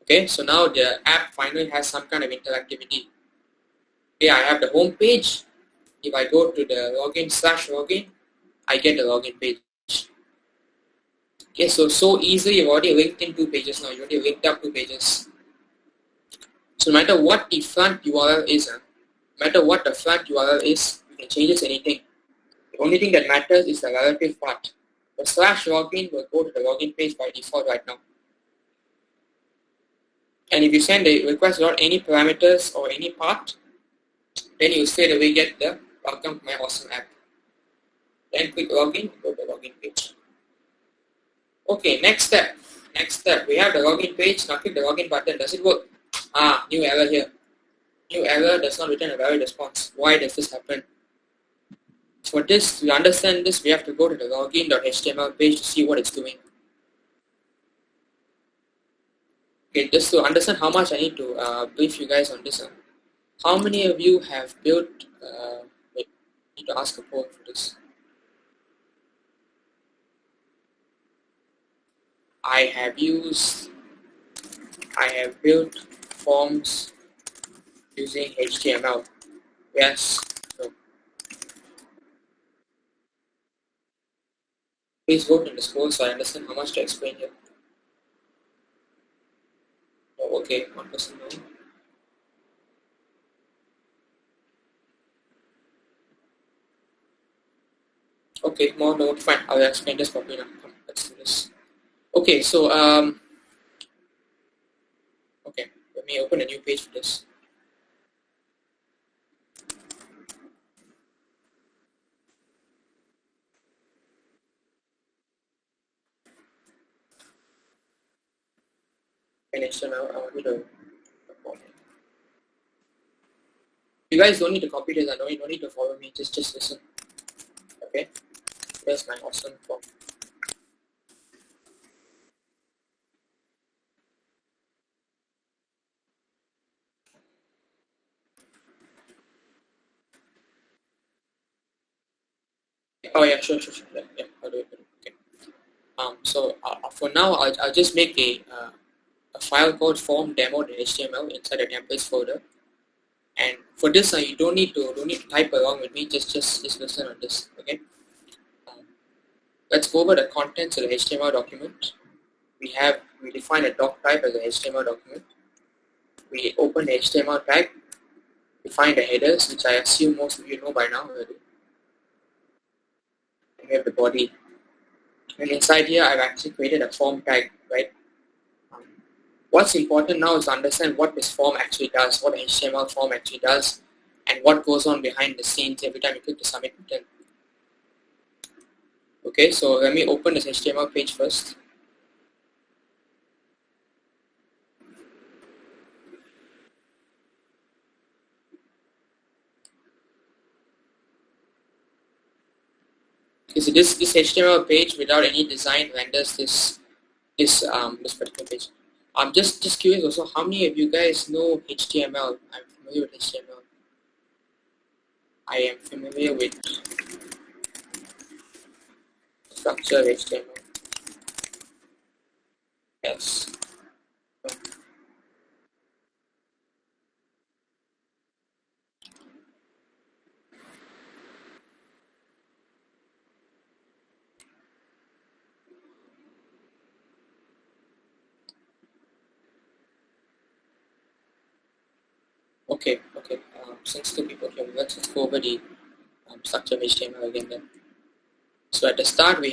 Okay, so now the app finally has some kind of interactivity. Okay, I have the home page. If I go to the login slash login, I get the login page. Okay, so easily you've already linked in 2 pages now. You already linked up 2 pages. So no matter what the front URL is, you can change it to anything. The only thing that matters is the relative part. The slash login will go to the login page by default right now. And if you send a request without any parameters or any part, then you straight away get the welcome to my awesome app. Then click login, go to the login page. Okay, next step. We have the login page. Now click the login button. Does it work? New error here. New error does not return a valid response. Why does this happen? For this, to understand this, we have to go to the login.html page to see what it's doing. Okay, just to understand how much I need to brief you guys on this. How many of you have built, wait, I need to ask a poll for this. I have built forms using HTML. Yes. No. Please vote in the poll so I understand how much to explain here. Oh, okay, 1% no. Okay, more no, fine. I'll explain this properly now. Come, let's do this. Okay, so okay, let me open a new page for this. And HTML, I want you to. You guys don't need to copy this. You don't need to follow me. Just listen. Okay. There's my awesome form. Oh yeah, sure. Yeah, I'll do it. Okay. So for now, I'll just make a file called form demo.html inside the templates folder. And for this, you don't need to type along with me. Just listen on this. Okay. Let's go over the contents of the HTML document. We define a doc type as a HTML document. We open the HTML tag. Define the headers, which I assume most of you know by now already. And we have the body. And inside here, I've actually created a form tag, right? What's important now is to understand what this form actually does, what an HTML form actually does, and what goes on behind the scenes every time you click the submit button. Okay, so let me open this HTML page first. Okay, so this HTML page without any design renders this particular page. I'm just curious also, how many of you guys know HTML? I'm familiar with HTML. I am familiar with structure of HTML. Yes. Okay. Since two people here, let's just go over the structure of HTML again then. So at the start, we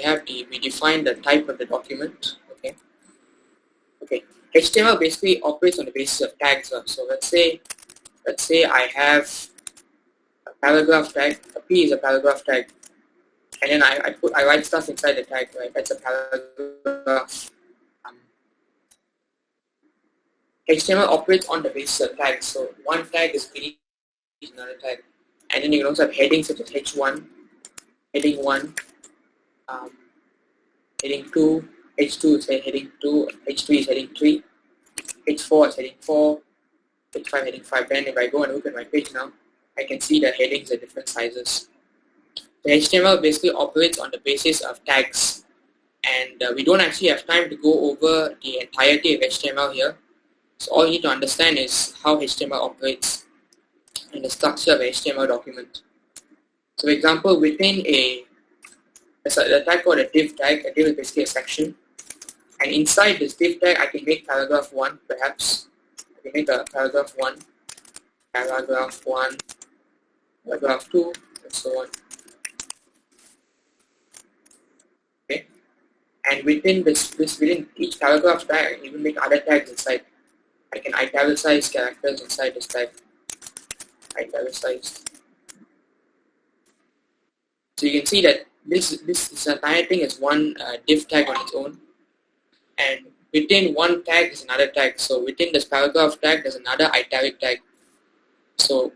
define the type of the document. Okay. HTML basically operates on the basis of tags. So let's say I have a paragraph tag. A P is a paragraph tag, and then I write stuff inside the tag. Right, that's a paragraph. HTML operates on the basis of tags. So one tag is another tag, and then you can also have headings such as H1, heading 1, heading 2, H2 is heading 2, H3 is heading 3, H4 is heading 4, H5 heading 5. Then if I go and look at my page now, I can see the headings are different sizes. The HTML basically operates on the basis of tags, and we don't actually have time to go over the entirety of HTML here. So all you need to understand is how HTML operates and the structure of an HTML document. So for example, within there's a tag called a div tag. A div is basically a section. And inside this div tag, I can make paragraph 1, perhaps. I can make a paragraph 1, paragraph 1, paragraph 2, and so on. Okay. And within within each paragraph tag, I can even make other tags inside. I can italicize characters inside this tag. Italicized. So you can see that this entire thing is one div tag on its own, and within one tag is another tag. So within this paragraph tag, there's another italic tag. So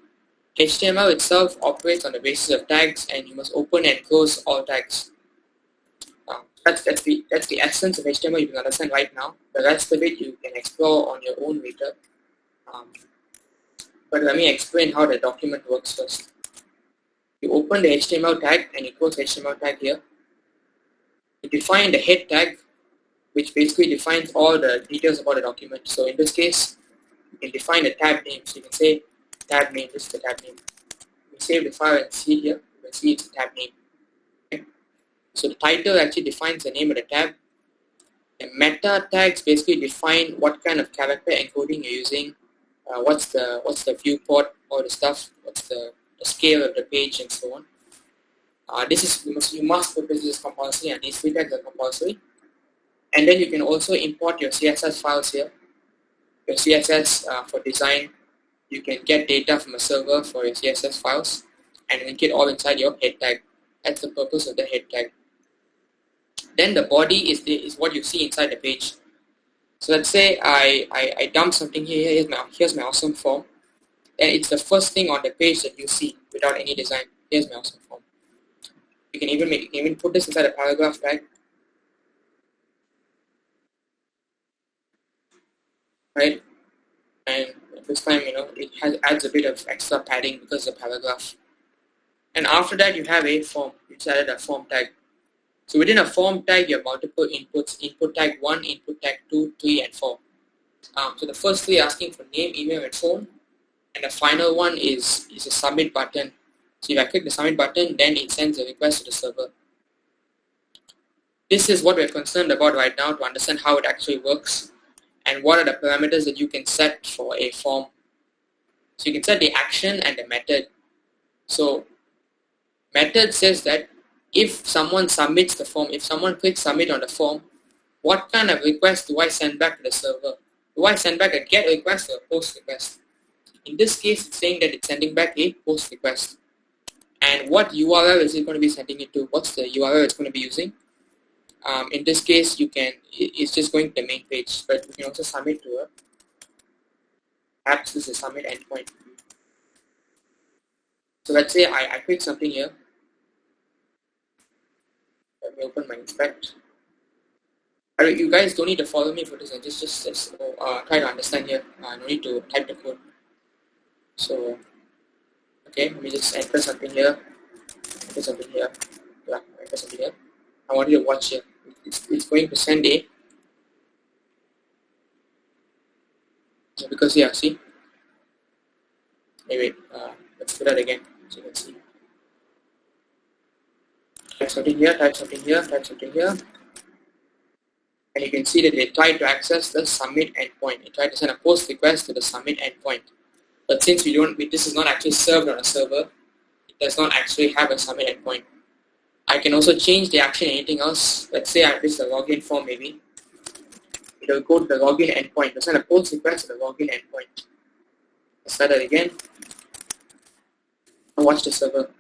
HTML itself operates on the basis of tags, and you must open and close all tags. That's the essence of HTML you can understand right now. The rest of it you can explore on your own later. But let me explain how the document works first. You open the HTML tag and you close the HTML tag here. You define the head tag, which basically defines all the details about the document. So in this case, you can define the tab name. So you can say tab name, this is the tab name. You save the file and see here, you can see it's a tab name. Okay. So the title actually defines the name of the tab. The meta tags basically define what kind of character encoding you're using, what's the viewport, all the stuff, what's the scale of the page, and so on. This is you must put this is compulsory, and these three tags are compulsory. And then you can also import your CSS files here. Your CSS for design, you can get data from a server for your CSS files and link it all inside your head tag. That's the purpose of the head tag. Then the body is what you see inside the page. So let's say I dump something here. Here's my awesome form. And it's the first thing on the page that you see without any design. Here's my awesome form. You can even put this inside a paragraph tag. Right? And this time, it adds a bit of extra padding because of the paragraph. And after that, you have a form. You added a form tag. So within a form tag, you have multiple inputs. Input tag 1, input tag 2, 3, and 4. So the first three asking for name, email, and phone. And the final one is a submit button. So if I click the submit button, then it sends a request to the server. This is what we're concerned about right now to understand how it actually works and what are the parameters that you can set for a form. So you can set the action and the method. So method says that if someone submits the form, if someone clicks submit on the form, what kind of request do I send back to the server? Do I send back a get request or a post request? In this case, it's saying that it's sending back a post request. And what URL is it going to be sending it to? What's the URL it's going to be using? In this case, it's just going to the main page, but we can also submit to a perhaps this is a submit endpoint. So let's say I click something here. Let me open my inspect. You guys don't need to follow me for this, and just try to understand here. No need to type the code. So, okay, let me just enter something here. Enter something here. Yeah, enter something here. I want you to watch here. It's going to send a, because here, see? Hey, wait, let's do that again so you can see. Type something here, type something here, type something here. And you can see that they tried to access the submit endpoint. They tried to send a post request to the submit endpoint. But since this is not actually served on a server, it does not actually have a submit endpoint. I can also change the action anything else. Let's say I miss the login form maybe. It will go to the login endpoint. It will send a post request to the login endpoint. Let's start that again. Now watch the server.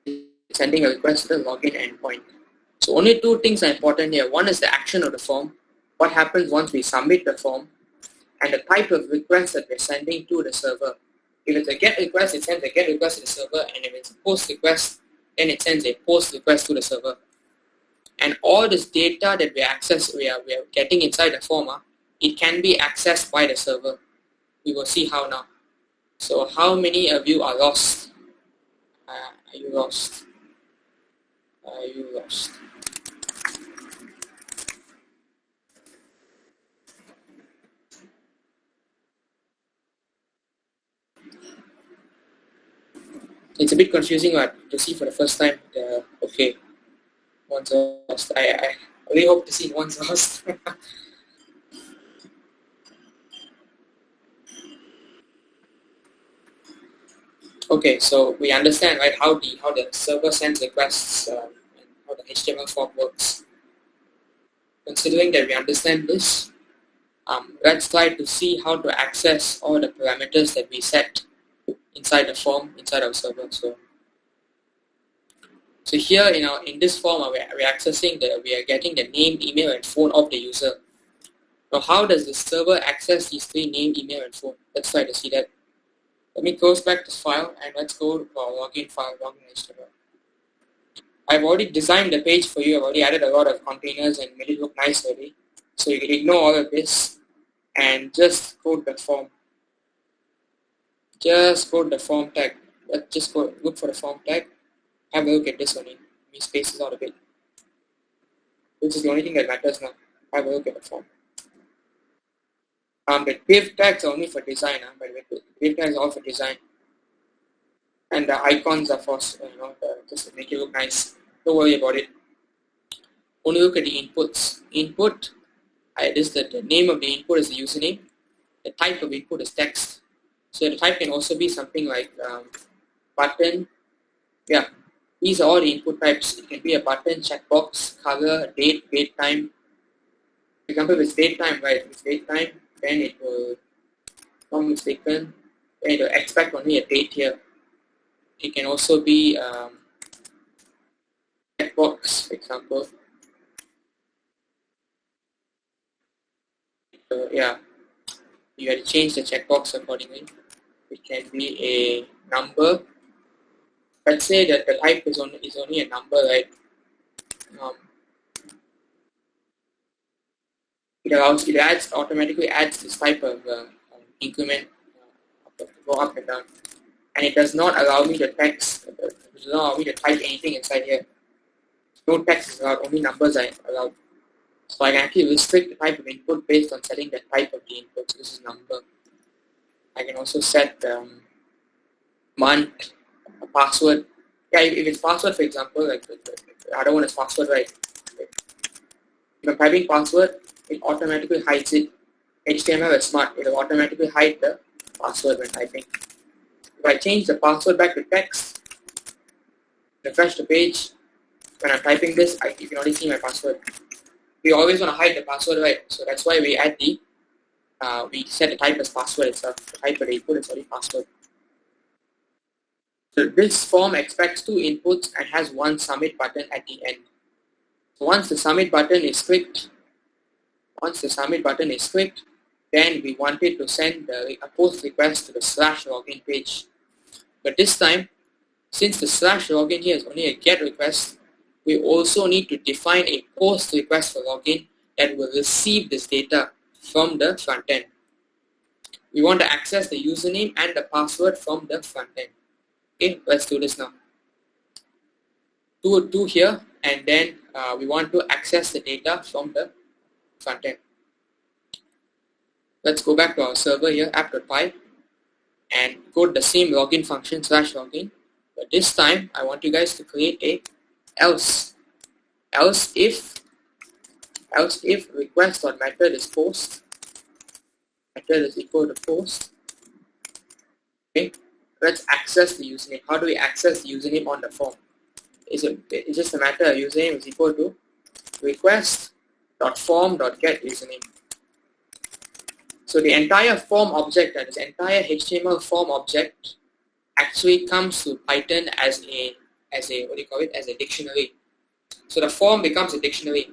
It's sending a request to the login endpoint. So only two things are important here. One is the action of the form. What happens once we submit the form, and the type of request that we're sending to the server. If it's a get request, it sends a get request to the server, and if it's a post request, then it sends a post request to the server. And all this data that we are getting inside the form, it can be accessed by the server. We will see how now. So how many of you are lost? Are you lost? Are you lost? It's a bit confusing to see for the first time. Okay, one's lost. I really hope to see one's lost. Okay, so we understand, right, how the server sends requests and how the HTML form works. Considering that we understand this, let's try to see how to access all the parameters that we set inside the form, inside our server. So here, in this form, we're accessing we are getting the name, email, and phone of the user. Now, how does the server access these three: name, email, and phone? Let's try to see that. Let me close back this file and let's go to our login file, login HTML. I've already designed the page for you. I've already added a lot of containers and made it look nice already. So you can ignore all of this and just code the form. Just code the form tag. Just go look for the form tag. Have a look at this only. Me spaces out a bit. Which is the only thing that matters now. Have a look at the form. The div tags are only for design. By the way, the div tags are all for design. And the icons are for just to make it look nice. Don't worry about it. Only look at the inputs. Input. The name of the input is the username. The type of input is text. So the type can also be something like button. Yeah, these are all the input types. It can be a button, checkbox, color, date, time. For example, if it's date time, right? If it's date time, then it will, not mistaken, then it will expect only a date here. It can also be checkbox, for example. So yeah, you have to change the checkbox accordingly. It can be a number. Let's say that the type is only a number, right? It automatically adds this type of increment go up and down, and it does not allow me to text. It does not allow me to type anything inside here. No text is allowed. Only numbers are allowed. So I can actually restrict the type of input based on setting the type of the input. So this is number. I can also set month, a password. Yeah, if it's password, for example, like the other one is password, right? If I'm typing password, it automatically hides it. HTML is smart. It will automatically hide the password when typing. If I change the password back to text, refresh the page, when I'm typing this, you can already see my password. We always want to hide the password, right? So that's why we add we set the type as password itself. The type of the input is already password. So this form expects 2 inputs and has one submit button at the end. So once the submit button is clicked, then we wanted to send a post request to the /login page. But this time, since the /login here is only a GET request, we also need to define a post request for login that will receive this data from the front end. We want to access the username and the password from the front end. Okay, let's do this now. Do here, and then we want to access the data from the front end. Let's go back to our server here, app.py, and code the same login function /login. But this time, I want you guys to create a else if request.method is post, method is equal to post. Okay, let's access the username. How do we access the username on the form? It's just a matter of username is equal to request.form.get username. So the entire form object, that is entire HTML form object, actually comes to Python as a dictionary. So the form becomes a dictionary.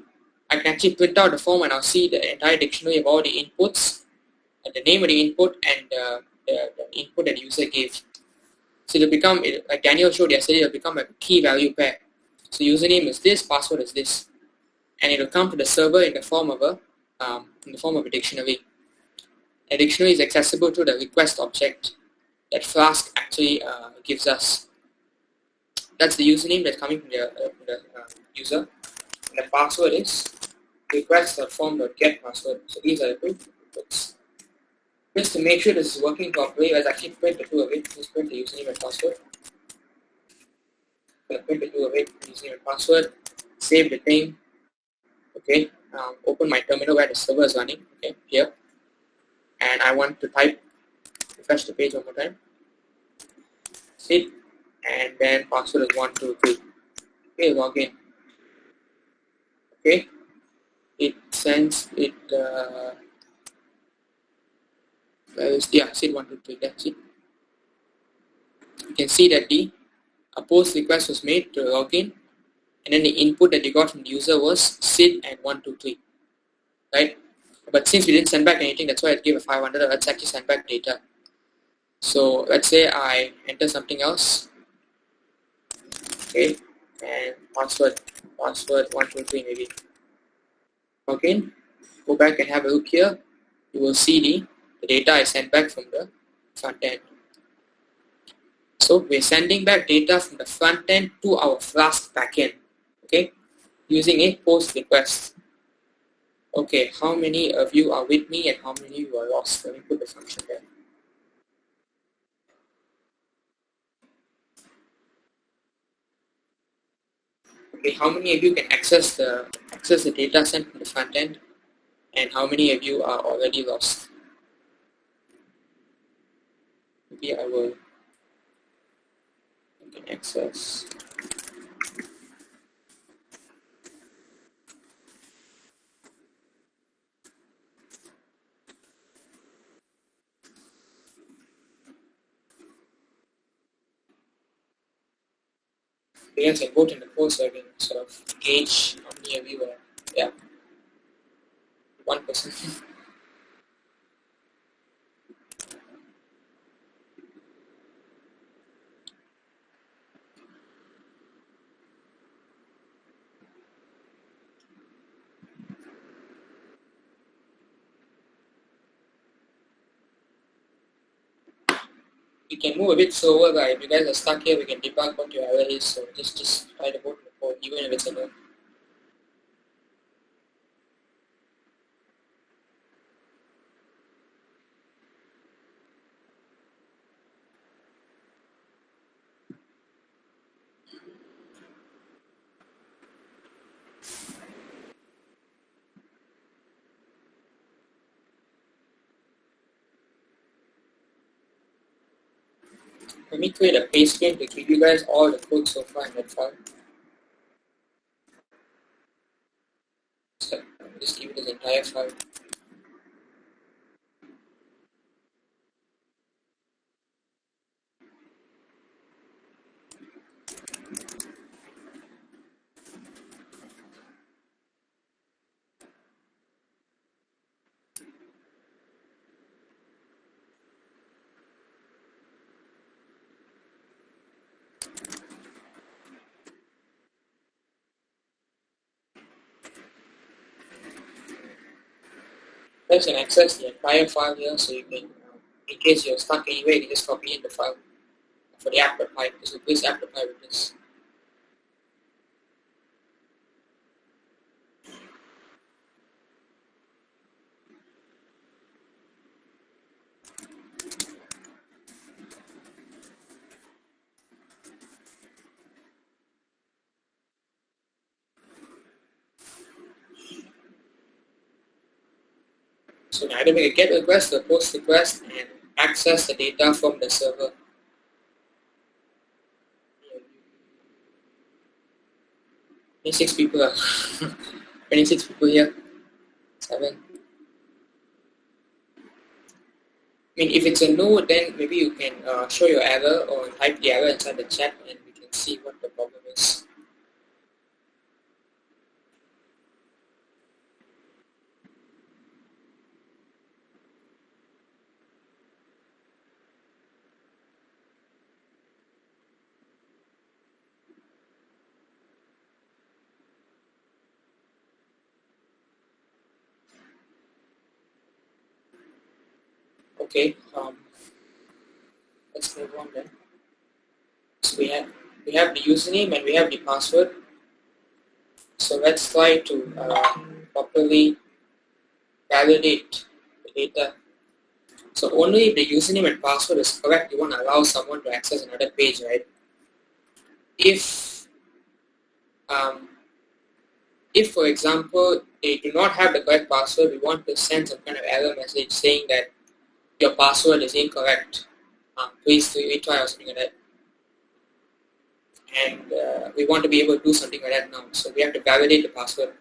I can actually print out the form and I'll see the entire dictionary of all the inputs, the name of the input, and the input that the user gave. So it'll become, like Daniel showed yesterday, it'll become a key value pair. So username is this, password is this, and it'll come to the server in the form of a dictionary. A dictionary is accessible to the request object that Flask actually gives us. That's the username that's coming from the user, and the password is request.form.get password. So these are the two inputs. Just to make sure this is working properly, let's actually print the two of it. Just print the username and password. Print the two of it, username and password. Save the thing. Okay. Open my terminal where the server is running. Okay, here. And I want to refresh the page one more time. Sit, and then password is 123. Okay, log in. Okay, it sends it. Sit 123. That's it. You can see that a post request was made to log in, and then the input that you got from the user was sid and 123. Right? But since we didn't send back anything, that's why I gave a 500. Let's actually send back data. So let's say I enter something else. Okay, and password 123 maybe. Again, go back and have a look here. You will see the data I sent back from the front end. So we're sending back data from the front end to our Flask backend, okay, using a post request. Okay, how many of you are with me and how many of you are lost? Let me put the function there. Okay, how many of you can access the data sent from the front end, and how many of you are already lost? Maybe I can access. Yes, I vote in the poll so I can sort of gauge how many of you are. Yeah, 1%. We can move a bit slower, but if you guys are stuck here, we can debug what your error is. So just try to vote in the poll, even if it's a no. Let me create a paste screen to give you guys all the code so far in that file. So just give it this entire file. You guys can access the entire file here, so you can, in case you're stuck anywhere, you can just copy in the file for the app.py. Just replace app.py with this. So now I make a get request or post request and access the data from the server. 26 people are 26 people here. 7. I mean, if it's a no, then maybe you can show your error or type the error inside the chat and we can see what the problem is. Okay, let's move on then. So we have the username and we have the password. So let's try to properly validate the data. So only if the username and password is correct, you want to allow someone to access another page, right? If for example they do not have the correct password, we want to send some kind of error message saying that your password is incorrect. Please retry or something like that. And we want to be able to do something like that now. So we have to validate the password.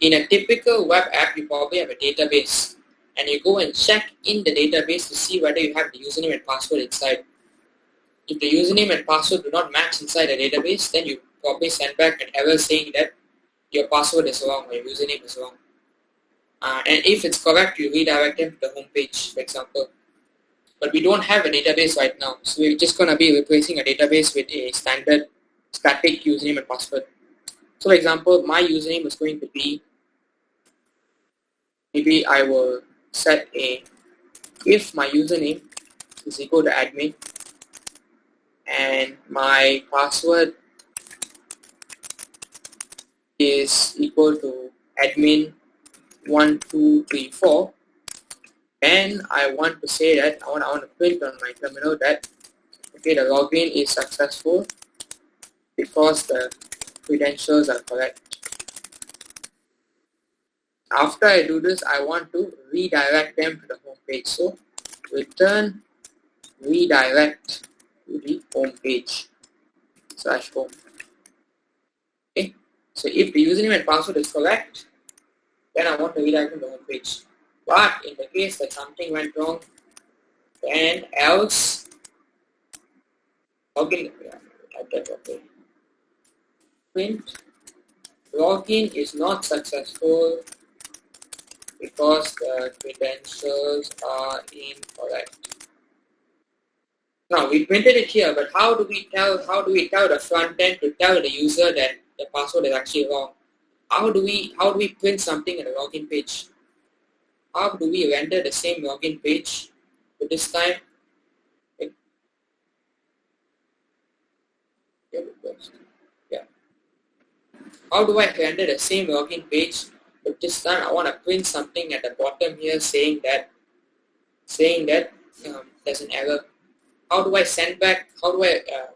In a typical web app, you probably have a database. And you go and check in the database to see whether you have the username and password inside. If the username and password do not match inside the database, then you probably send back an error saying that your password is wrong or your username is wrong. And if it's correct, you redirect them to the home page, for example. But we don't have a database right now, so we're just going to be replacing a database with a standard static username and password. So for example, my username is going to be, maybe I will set if my username is equal to admin and my password is equal to admin 1234, then I want to say that I want to print on my terminal that okay, the login is successful because the credentials are correct. After I do this, I want to redirect them to the home page. So return redirect to the home page /home. Okay. So if the username and password is correct, then I want to redirect to the home page. But in the case that something went wrong, then else login. Okay. Print login is not successful because the credentials are incorrect. Now we printed it here, but how do we tell the front end to tell the user that the password is actually wrong? How do we print something in the login page? How do we render the same login page, but this time how do I render the same login page, but this time I want to print something at the bottom here saying that there's an error. How do I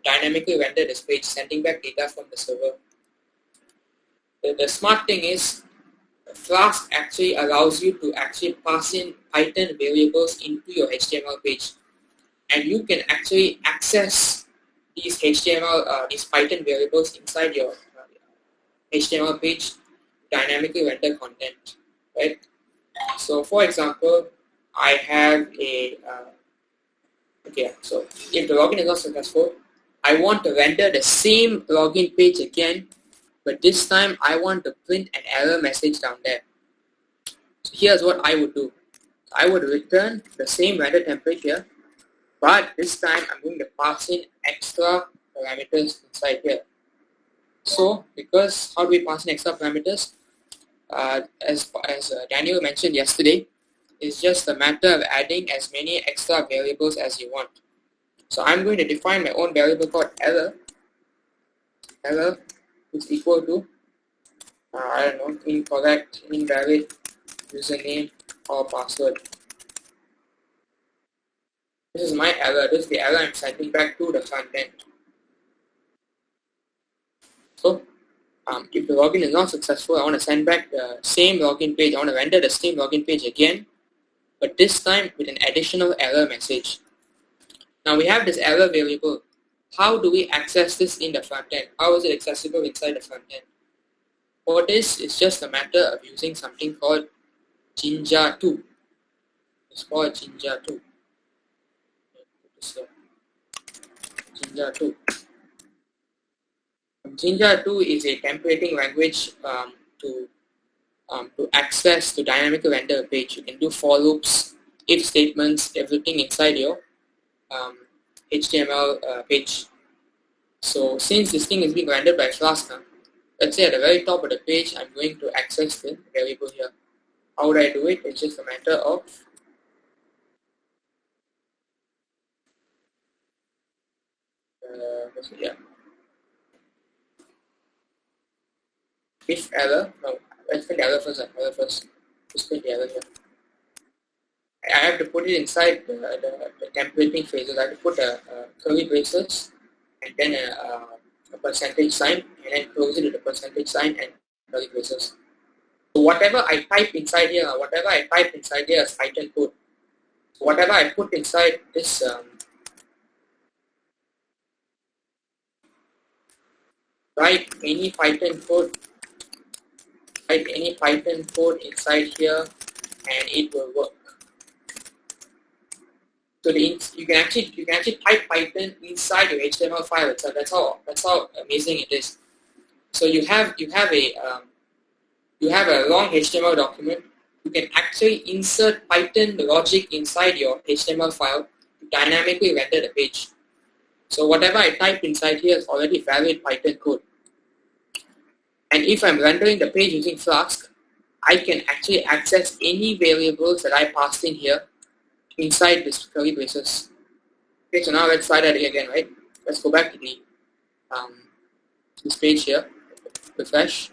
dynamically render this page, sending back data from the server? The smart thing is Flask actually allows you to actually pass in Python variables into your HTML page, and you can actually access these these Python variables inside your HTML page, dynamically render content, right? So for example, I have so if the login is not successful, I want to render the same login page again, but this time I want to print an error message down there. So here's what I would do. I would return the same render template here, but this time I'm going to pass in extra parameters inside here. So because how do we pass in extra parameters? As Daniel mentioned yesterday, it's just a matter of adding as many extra variables as you want. So I'm going to define my own variable called error is equal to incorrect, invalid username or password. This is my error. This is the error I'm sending back to the front end. So if the login is not successful, I want to send back the same login page. I want to render the same login page again, but this time with an additional error message. Now we have this error variable. How do we access this in the front end? How is it accessible inside the front end? For this, it's just a matter of using something called Jinja2. It's called Jinja2. Jinja2. Jinja2 is a templating language to dynamically render a page. You can do for loops, if statements, everything inside your HTML page. So since this thing is being rendered by Flask, let's say at the very top of the page, I'm going to access the variable here. How would I do it? It's just a matter of if error. No, let's print error first. Just print the error here. I have to put it inside the templating phases. I have to put a curly braces and then a percentage sign, and then close it with a percentage sign and curly braces. So whatever I type inside here is Python code. So whatever I put inside this write any Python code inside here, and it will work. So you can actually type Python inside your HTML file itself. That's how amazing it is. So you have a long HTML document. You can actually insert Python logic inside your HTML file to dynamically render the page. So whatever I type inside here is already valid Python code. And if I'm rendering the page using Flask, I can actually access any variables that I passed in here inside this curly braces. Okay, so now let's try that again, right? Let's go back to the this page here. Refresh.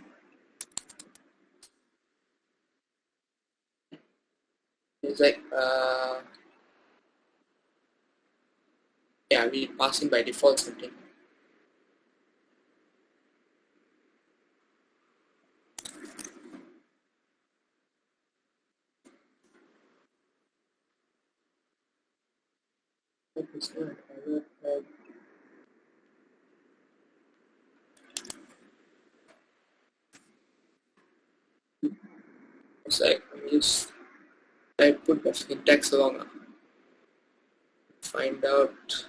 It's like yeah, we passing by default something. It's like I put the syntax along. Find out.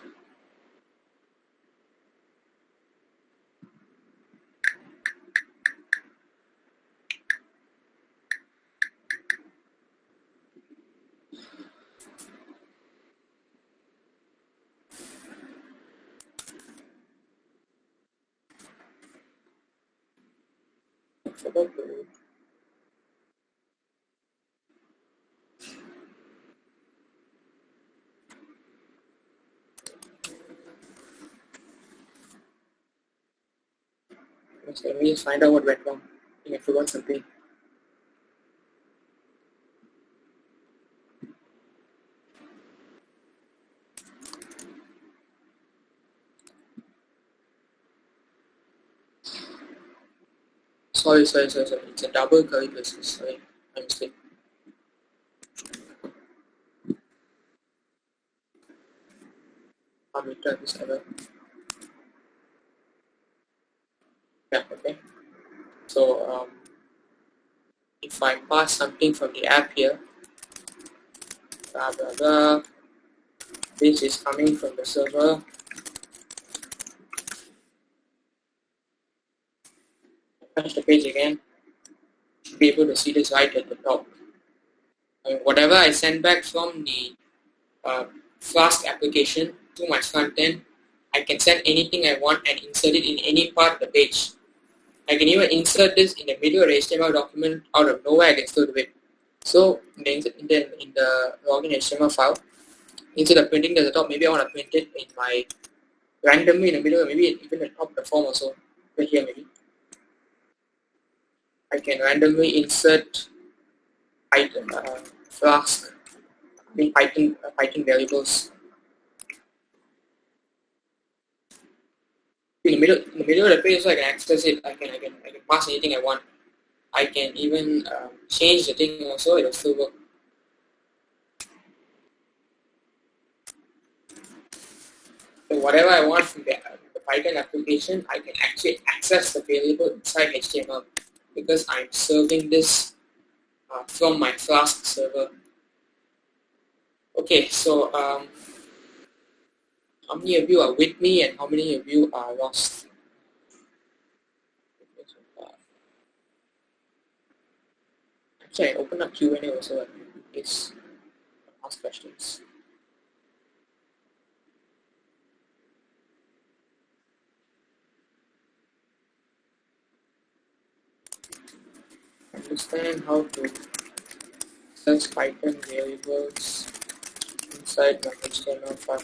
So let me just find out what went wrong. I think I forgot something. Sorry. It's a double curly braces. Sorry, my mistake. I'll return this error. Yeah, okay. So if I pass something from the app here, blah blah blah, this is coming from the server. Touch the page again, should be able to see this right at the top. Whatever I send back from the Flask application to my front end, I can send anything I want and insert it in any part of the page. I can even insert this in the middle of the HTML document out of nowhere. I can still do it. So in the login HTML file, instead of printing at the top, maybe I want to print it in my randomly in the middle, or maybe even at the top of the form also. Right here maybe. I can randomly insert Python Flask in Python variables. In the middle of the page, so I can access it. I can pass anything I want. I can even change the thing also. It will still work. So whatever I want from the Python application, I can actually access the variable inside HTML because I'm serving this from my Flask server. Okay, so how many of you are with me and how many of you are lost? Actually, I open up Q&A also in case ask questions. Understand how to search Python variables inside my HTML file.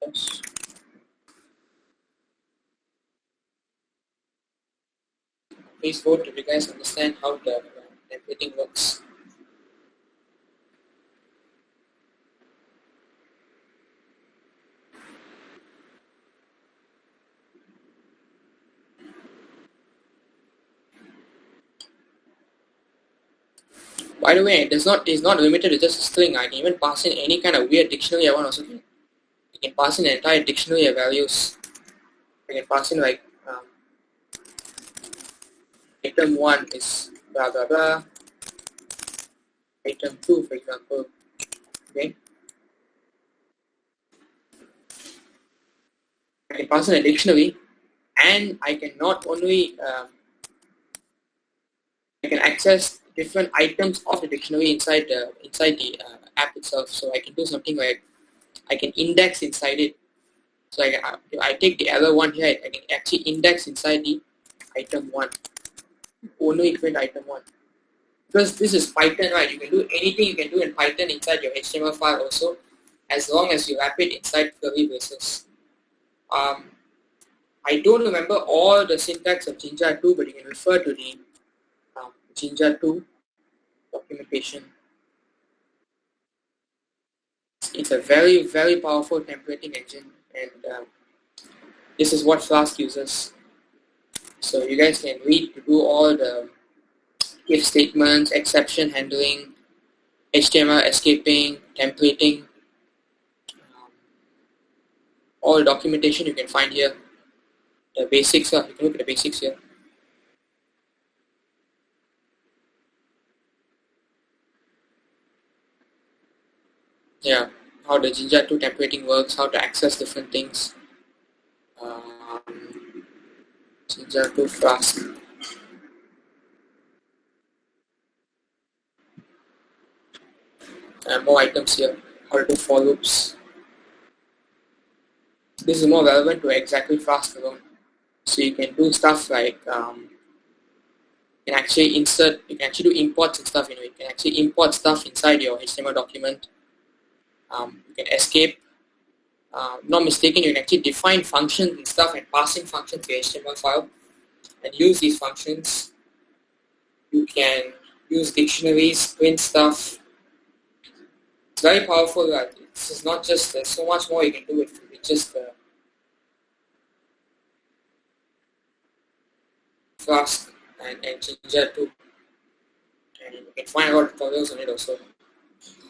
Yes. Please vote if you guys understand how the templating works. By the way, it's not limited to just a string. I can even pass in any kind of weird dictionary I want also. I can pass in an entire dictionary of values. I can pass in like item 1 is blah blah blah. Item 2, for example. Okay. I can pass in a dictionary, and I can not only I can access different items of the dictionary inside the app itself. So I can do something like I can index inside it. So if I take the error 1 here, I can actually index inside the item 1. Only equal item 1. Because this is Python, right? You can do anything you can do in Python inside your HTML file also, as long as you wrap it inside curly braces. I don't remember all the syntax of Jinja 2, but you can refer to the Jinja 2 documentation. It's a very, very powerful templating engine, and this is what Flask uses. So you guys can read to do all the if statements, exception handling, HTML escaping, templating, all documentation you can find here. The basics, you can look at the basics here. Yeah, how the Jinja 2 templating works, how to access different things. Jinja 2 Flask. And more items here. How to do for loops. This is more relevant to exactly Flask alone. So you can do stuff like you can actually insert, you can actually do imports and stuff. You can actually import stuff inside your HTML document. You can escape. Not mistaken, you can actually define functions and stuff and passing functions to your HTML file and use these functions. You can use dictionaries, print stuff. It's very powerful. This is not just, there's so much more you can do with just Flask and Jinja 2. And you can find a lot of tutorials on it also.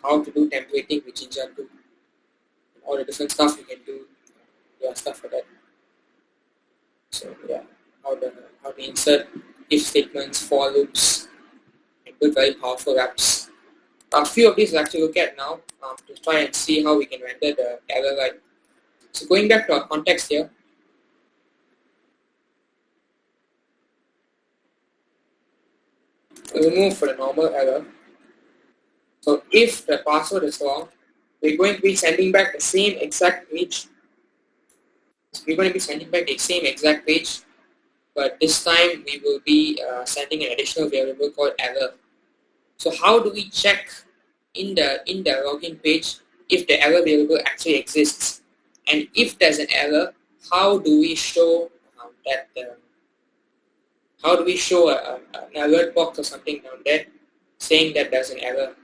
How to do templating with Jinja 2. All the different stuff you can do. Yeah, stuff for that. So yeah, how to insert if statements, for loops, and build very powerful apps. A few of these we'll actually look at now to try and see how we can render the error right. So going back to our context here, we'll move for the normal error. So if the password is wrong, we're going to be sending back the same exact page. So we're going to be sending back the same exact page, but this time we will be sending an additional variable called error. So how do we check in the login page if the error variable actually exists? And if there's an error, how do we show how do we show an alert box or something down there saying that there's an error?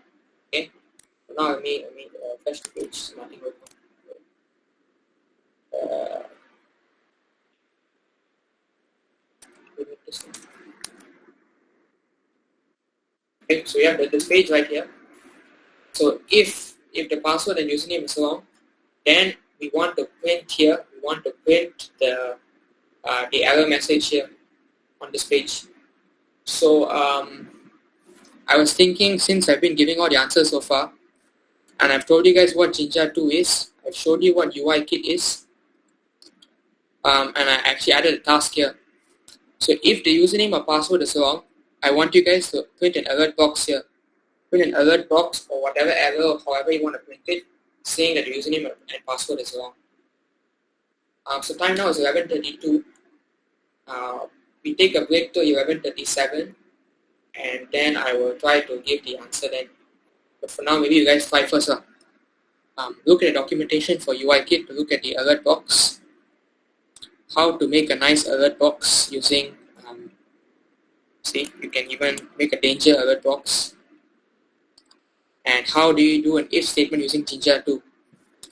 Okay. So now let me refresh the page. So nothing will come. Okay, so we have this page right here. So if the password and username is wrong, then we want to print here. We want to print the error message here on this page. So I was thinking, since I've been giving all the answers so far, and I've told you guys what Jinja 2 is, I've showed you what UIKit is, and I actually added a task here. So if the username or password is wrong, I want you guys to print an alert box here. Print an alert box or whatever error or however you want to print it, saying that the username and password is wrong. So time now is 11:32. We take a break to 11:37, and then I will try to give the answer then. But for now, maybe you guys try first. Look at the documentation for UIKit to look at the alert box. How to make a nice alert box using, see, you can even make a danger alert box. And how do you do an if statement using Jinja 2?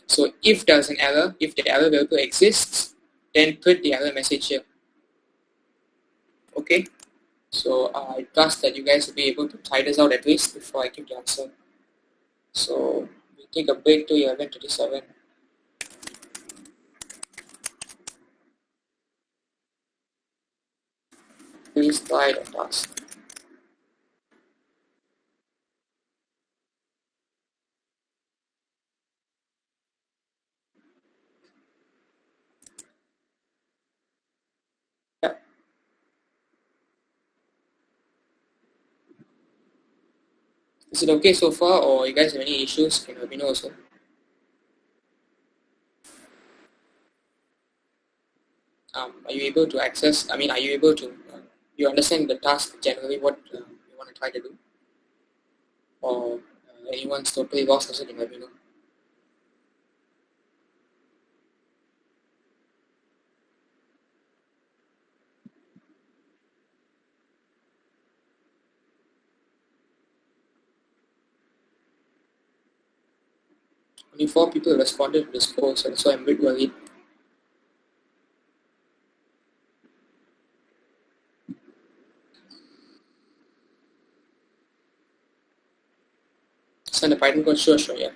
So if there's an error, if the error variable exists, then print the error message here. Okay, so I trust that you guys will be able to try this out at least before I give the answer. So we take a break to 11:37. Please try the task. Yeah. Is it okay so far, or you guys have any issues? Can let me know also. Are you able to access, are you able to, you understand the task generally what you want to try to do? Or anyone's totally lost, also can let me know. Only 4 people responded to this poll, so I'm a bit worried. Send a Python code, sure, yeah.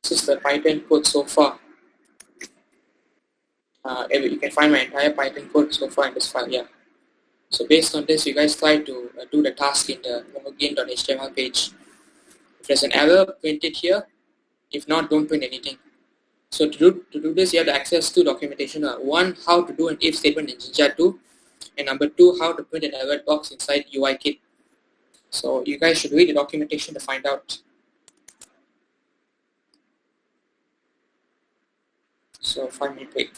This is the Python code so far. You can find my entire Python code so far in this file, yeah. So based on this, you guys try to do the task in the login.html page. If there's an error, print it here. If not, don't print anything. So to do this, you have to access 2 documentation. One, how to do an if statement in Jinja 2. And number 2, how to print an alert box inside UIKit. So you guys should read the documentation to find out. So 5-minute break.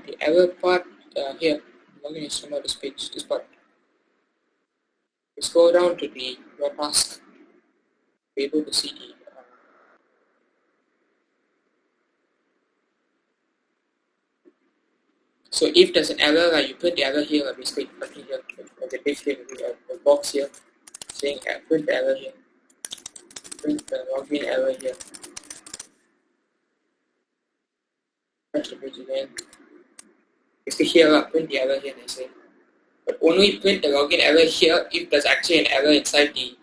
The error part here, login HTML this page, this part. Let's go down to the your task. Be able to see the so if there's an error, you print the error here, basically here, the diff here, the box here, saying print the error here, print the login error here. Press the page again. Basically here, print the error here, they say. But only print the login error here if there's actually an error inside the.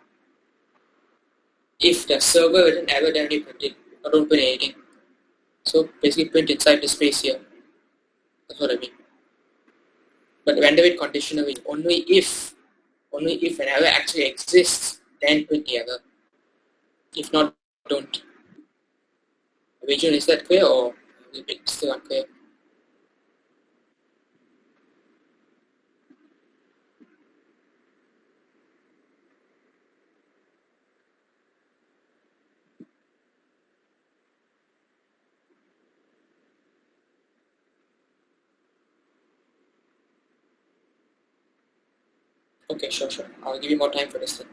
If the server is an error, then only print it. Or don't print anything. So basically print inside the space here. That's what I mean. But render it conditionally. Only if an error actually exists, then print the error. If not, don't. Region, is that clear or is it still unclear? Okay, sure. I'll give you more time for this thing.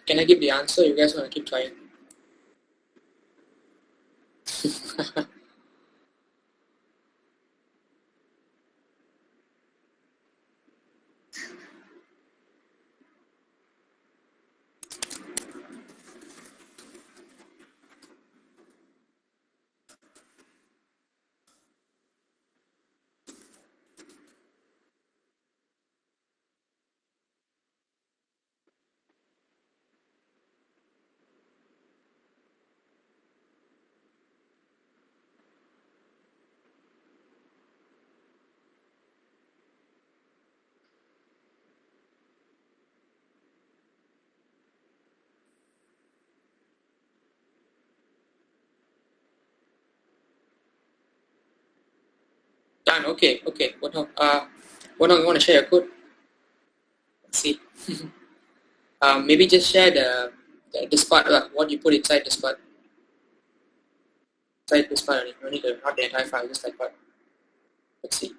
Can I give the answer? You guys want to keep trying? Done. Okay. What now? You want to share your code? Let's see. Maybe just share this part. What you put inside this part. Inside this part only. No need to, not the entire file. Just that part. Let's see.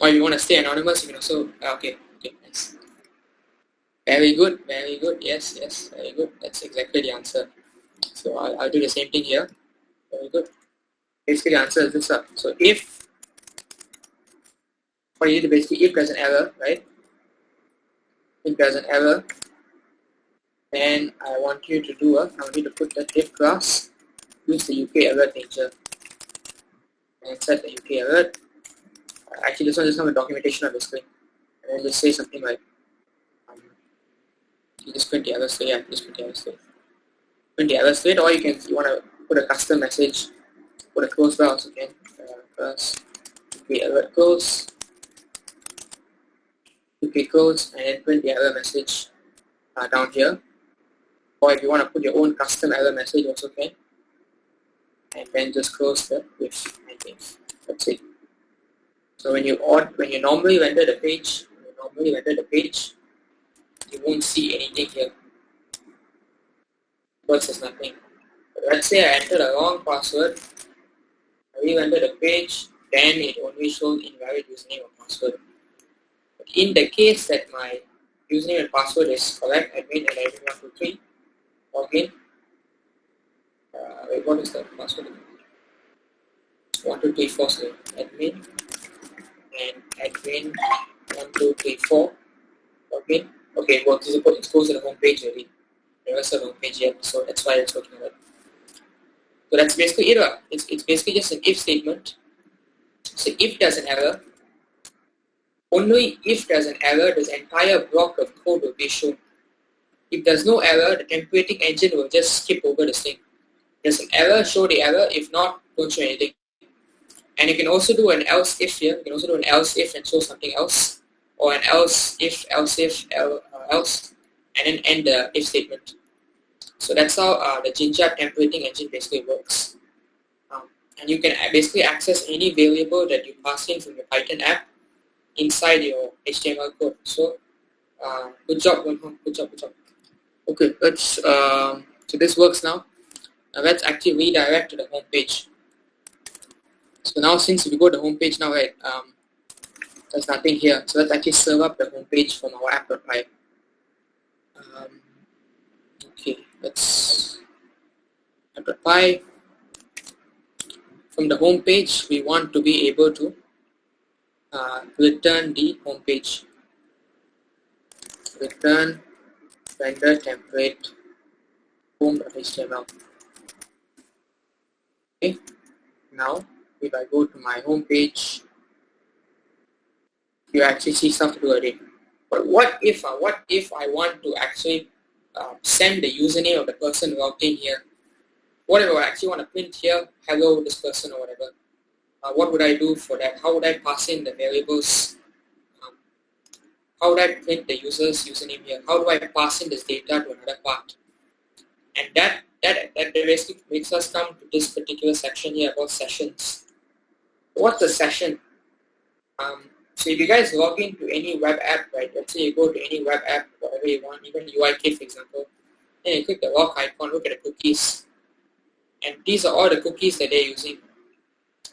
Or if you want to stay anonymous, you can also. Okay. Nice. Very good. Yes. Very good. That's exactly the answer. So I'll do the same thing here. Very good. Basically, the answer is this up. So if what you need to basically, if there's an error, right? If there's an error, then I want you to put the if class, use the UK alert nature, and set the UK alert. Actually, this one is not a documentation of basically, and then just say something like, you just print the error state. Yeah, just print the error state. Print the error state, or you want to put a custom message, put a close browse again, first UK alert close, UK close, and then print the error message down here. Or if you want to put your own custom error message, also can, and then just close the if and things. That's it. So when you normally render the page, you won't see anything here because there's nothing. But let's say I entered a wrong password, I re-render the page, then it only shows invalid username or password. But in the case that my username and password is correct, admin at admin123, login. Wait, what is the password? 1234, so admin and admin1234, login. Okay, it works. It goes to the home page already. The rest of the home page yet, so that's why it's working well. So that's basically it. It's basically just an if statement. So if there's an error, only if there's an error, this entire block of code will be shown. If there's no error, the templating engine will just skip over this thing. There's an error, show the error. If not, don't show anything. And you can also do an else if here. You can also do an else if and show something else, or an else if, else, and then end the if statement. So that's how the Jinja templating engine basically works. And you can basically access any variable that you pass in from your Python app inside your HTML code. So good job, Gunhong. Good job. Okay, let's so this works now. Now let's actually redirect to the home page. So now since we go to the home page now, right, there's nothing here. So let's actually serve up the home page from our app.py. Okay, let's app.py. From the home page, we want to be able to return the home page. Return render template home.html. Okay, now if I go to my home page, you actually see stuff to do already. But what if I want to actually send the username of the person logged in here? What if I actually want to print here, hello this person or whatever? What would I do for that? How would I pass in the variables? How would I print the user's username here? How do I pass in this data to another part? And that basically makes us come to this particular section here about sessions. What's a session? So if you guys log into any web app, right? Let's say you go to any web app, whatever you want, even UIKit for example, then you click the log icon, look at the cookies. And these are all the cookies that they're using.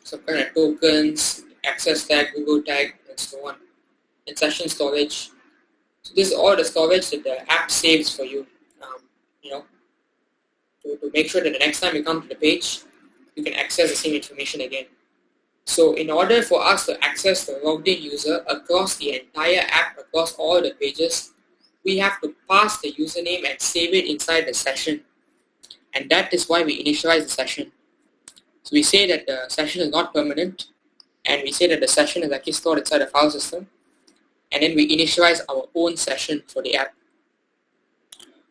Some kind of tokens, access tag, Google tag, and so on. And session storage. So this is all the storage that the app saves for you. You know, to make sure that the next time you come to the page, you can access the same information again. So in order for us to access the logged in user across the entire app, across all the pages, we have to pass the username and save it inside the session. And that is why we initialize the session. So we say that the session is not permanent, and we say that the session is actually stored inside the file system, and then we initialize our own session for the app.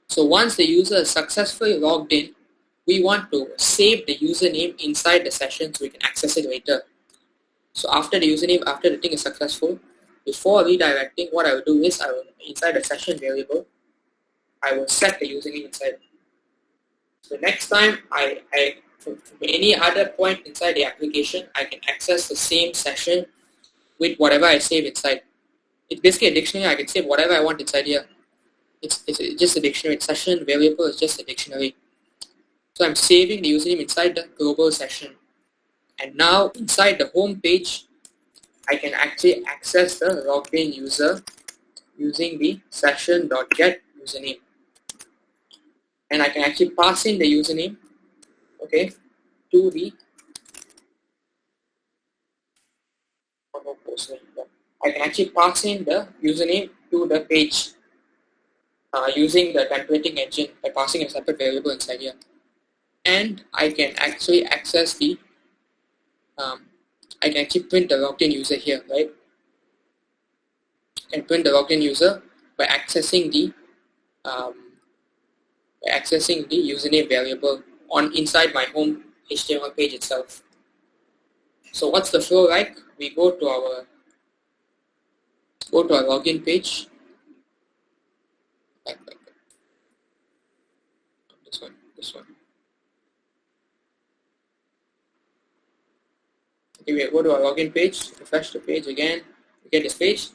So once the user is successfully logged in, we want to save the username inside the session so we can access it later. So after the username, after the thing is successful, before redirecting, what I will do is I will, inside the session variable, I will set the username inside. So next time from any other point inside the application, I can access the same session with whatever I save inside. It's basically a dictionary. I can save whatever I want inside here. It's just a dictionary. Session variable is just a dictionary. So I'm saving the username inside the global session. And now inside the home page, I can actually access the logged in user using the session.get username. And I can actually pass in the username, okay, to the I can actually pass in the username to the page using the templating engine by passing a separate variable inside here. And I can actually access the I can actually print the logged in user here, right? I can print the logged in user by accessing the username variable on inside my home HTML page itself. So what's the flow like? We go to our login page. Back. This one. Okay, we go to our login page, refresh the page again, we get this page.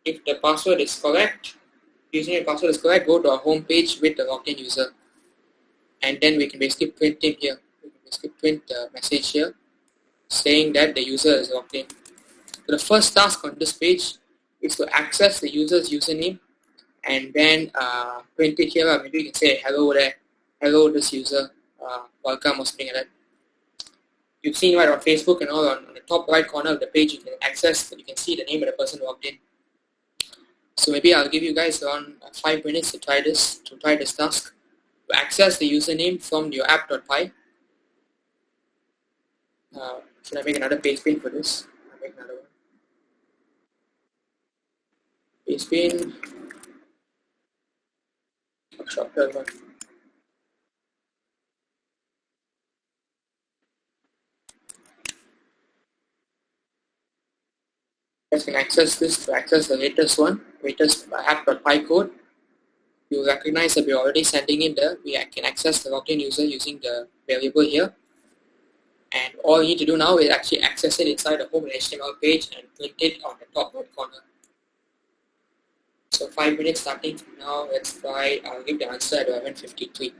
If the password is correct, username and password is correct, go to our home page with the logged in user. And then we can basically print him here. We can basically print the message here saying that the user is logged in. So the first task on this page is to access the user's username and then print it here. Maybe you can say hello there, hello this user, welcome or something like that. You've seen right on Facebook and all, on the top right corner of the page you can see the name of the person logged in. So maybe I'll give you guys around 5 minutes to try this task. To access the username from your app.py. Should I make another page pin for this? I'll make another one. Page pin. Shorter one. You guys can access this to access the latest app.py code. You recognize that we're already sending in we can access the logged in user using the variable here. And all you need to do now is actually access it inside the home HTML page and print it on the top right corner. So 5 minutes starting from now, let's try, I'll give the answer at 11:53.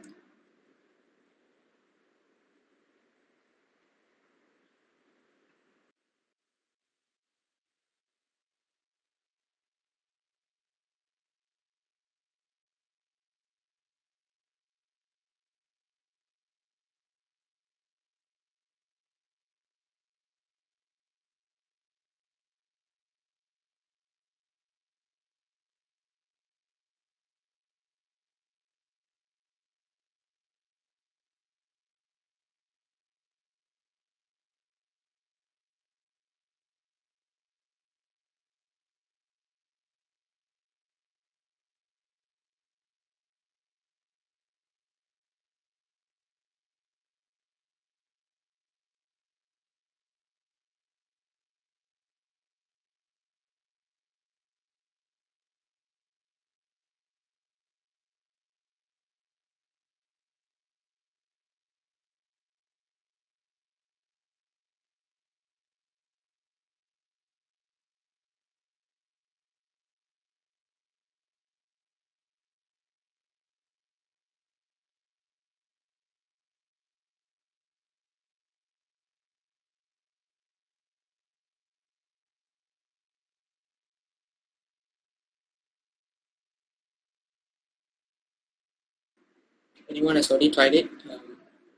Anyone has already tried it?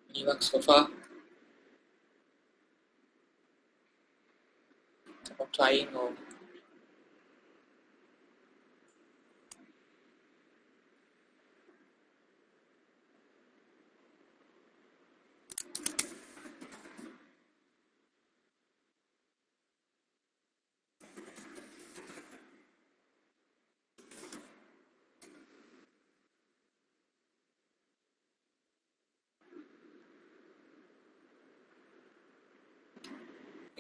Any luck so far? Or trying or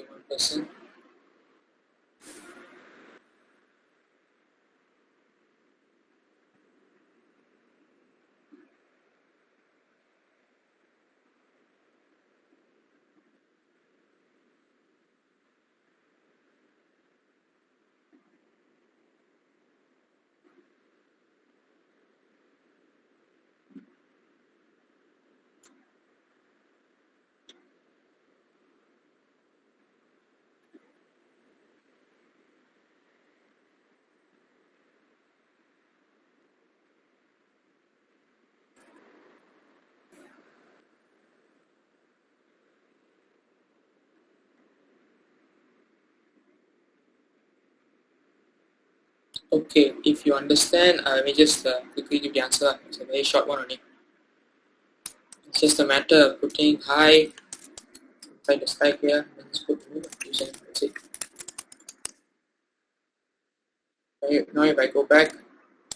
one person? Okay, if you understand, let me just quickly give the answer. It's a very short one only. It's just a matter of putting hi inside the stack here, and just put username. That's it. Now if I go back,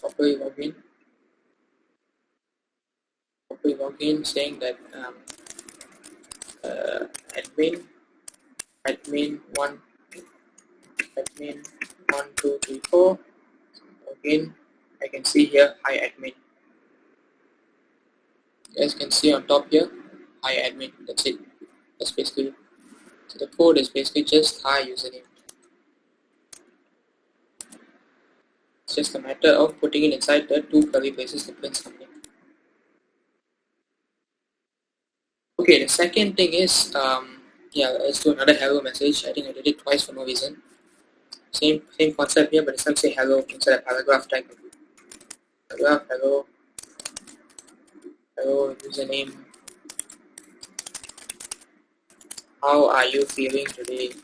properly log in, saying that admin 1 admin 1 2 3 4. Again, I can see here hi admin. You guys can see on top here hi admin. That's it. That's basically it. So the code is basically just hi username. It's just a matter of putting it inside the two curly braces to print something. Okay, the second thing is let's do another hello message. I think I did it twice for no reason. Same concept here, but it's not say hello instead of paragraph type. Paragraph hello username. How are you feeling today?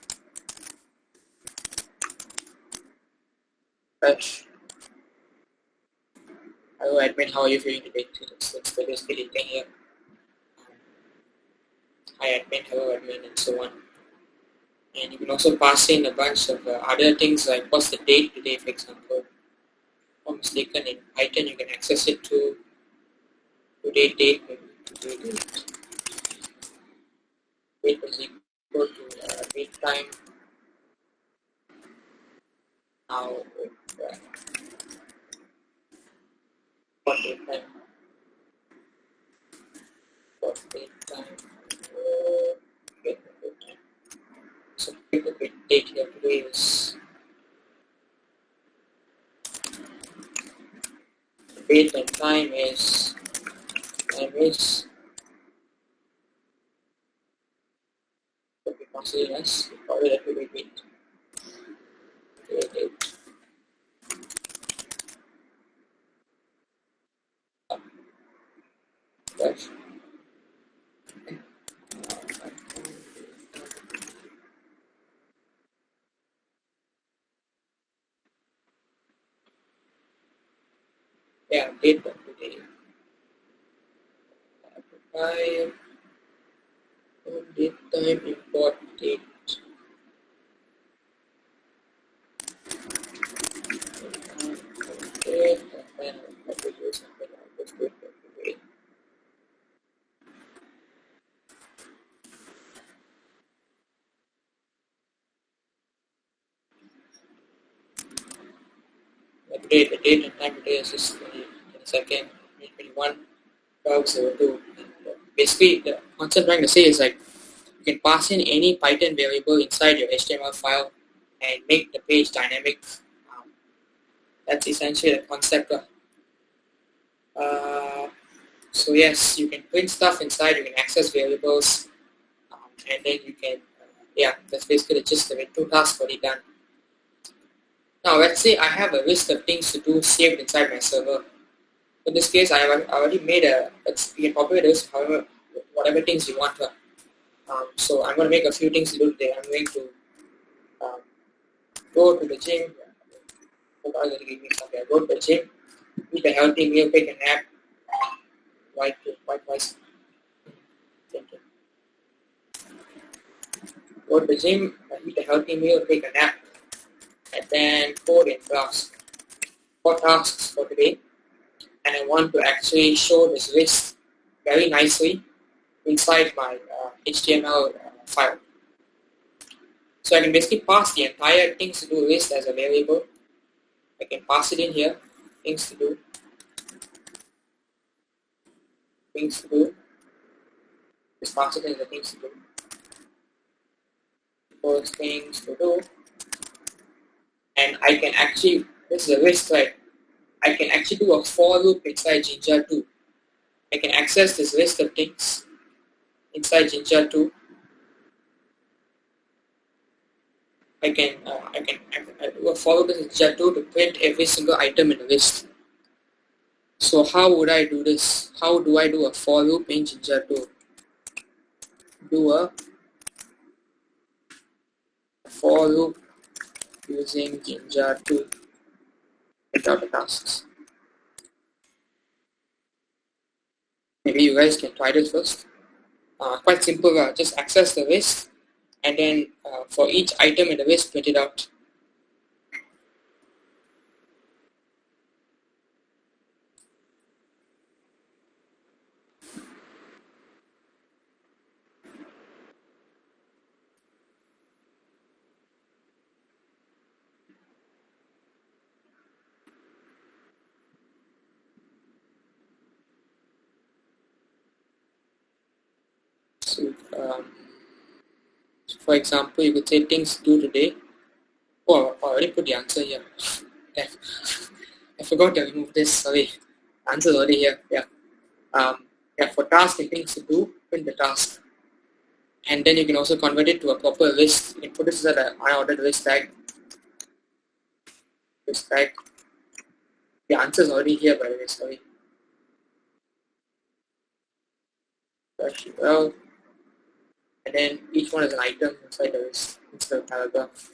Fresh. Hello admin, how are you feeling today? That's the basically thing here. Hi admin, hello admin, and so on. And you can also pass in a bunch of other things like what's the date today, for example. If I'm mistaken, in Python you can access it to today date, date is equal to date time. Now what date time? What date time? So pick a quick date here. Today is date and time is what we consider as probably that will be date. Date. Dash. Yeah, date of today. File date time import date. Date and then I'll do something like this. Date of today. The date and time today is just 22nd, 2021, 12/02. Basically, the concept I'm trying to say is like you can pass in any Python variable inside your HTML file and make the page dynamic. That's essentially the concept. So yes, you can print stuff inside, you can access variables, and then you can, that's basically the gist of it. 2 tasks already done. Now let's say I have a list of things to do saved inside my server. In this case, I have already made you can populate this however, whatever things you want. So I'm going to make a few things to do today. I'm going to um, go to the gym. Go to the gym, eat a healthy meal, take a nap. White rice. Go to the gym, eat a healthy meal, take a nap, and then code in class. 4 tasks for today, and I want to actually show this list very nicely inside my HTML file. So I can basically pass the entire things to do list as a variable. I can pass it in here, things to do, just pass it in the things to do. Those things to do, and I can actually, this is a list, right? I can actually do a for loop inside Jinja 2. I can access this list of things inside Jinja 2. I can do a for loop in Jinja 2 to print every single item in the list. So how would I do this? How do I do a for loop in Jinja 2? Do a for loop using Jinja 2 without the tasks. Maybe you guys can try this first. Quite simple. Just access the list, and then for each item in the list, print it out. So, for example, you could say things to do today. Oh, I already put the answer here. I forgot to remove this. Sorry, answer is already here. For task and things to do, print the task, and then you can also convert it to a proper list. You can put this as an unordered list tag. The answer is already here, by the way. Sorry. Well, and then each one is an item inside the list instead of paragraph.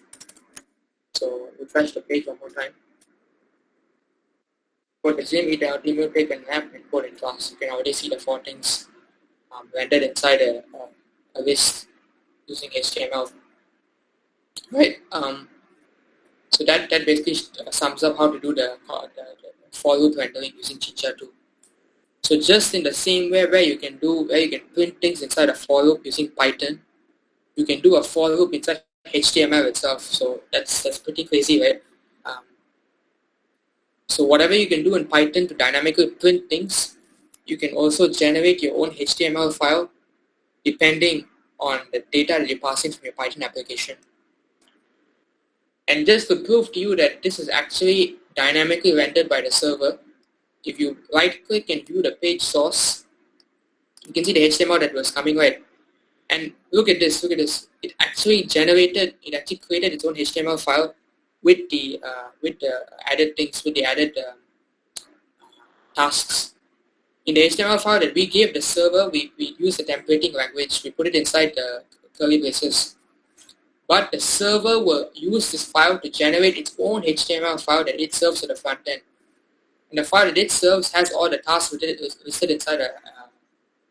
So refresh the page one more time. For the gym, eat a healthy meal, take a nap, and code in class. You can already see the 4 things rendered inside a list using HTML. Right. So that basically sums up how to do the for loop rendering using Jinja 2. So just in the same way where you can print things inside a for loop using Python, you can do a for loop inside HTML itself. So that's pretty crazy, right? So whatever you can do in Python to dynamically print things, you can also generate your own HTML file depending on the data that you're passing from your Python application. And just to prove to you that this is actually dynamically rendered by the server, if you right click and view the page source, you can see the HTML that was coming right. And look at this. It actually created its own HTML file with the added things, with the added tasks. In the HTML file that we gave the server, we use the templating language. We put it inside the curly braces. But the server will use this file to generate its own HTML file that it serves to the front end. And the file that it serves has all the tasks listed inside an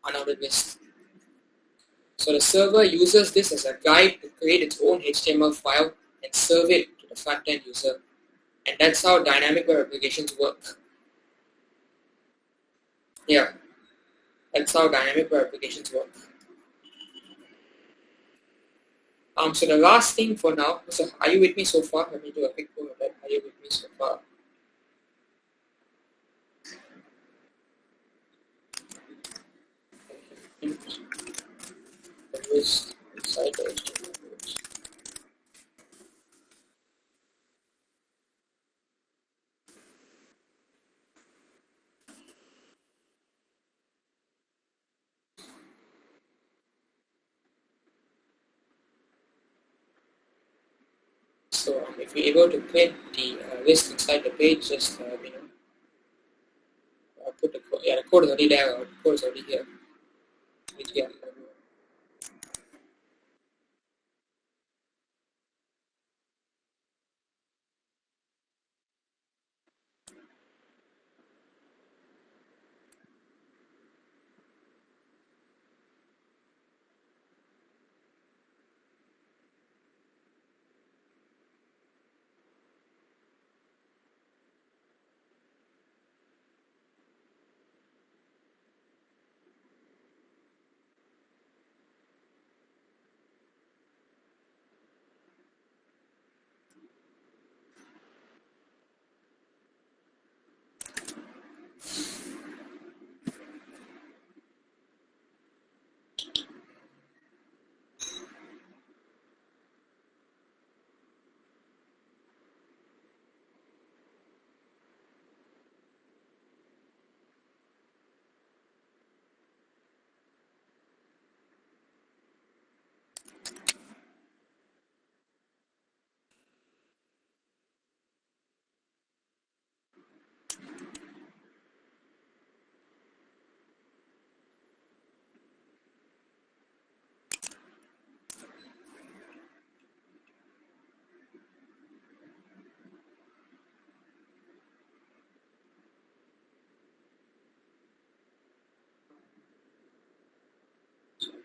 unordered list. So the server uses this as a guide to create its own HTML file and serve it to the front-end user. And that's how dynamic web applications work. Yeah, that's how dynamic web applications work. So the last thing for now, so are you with me so far? Let me do a quick poll of that. Are you with me so far? The list inside the HTML page. So if you're able to print the list inside the page, just put the code. Yeah, the code is already there. The code is already here. Right here.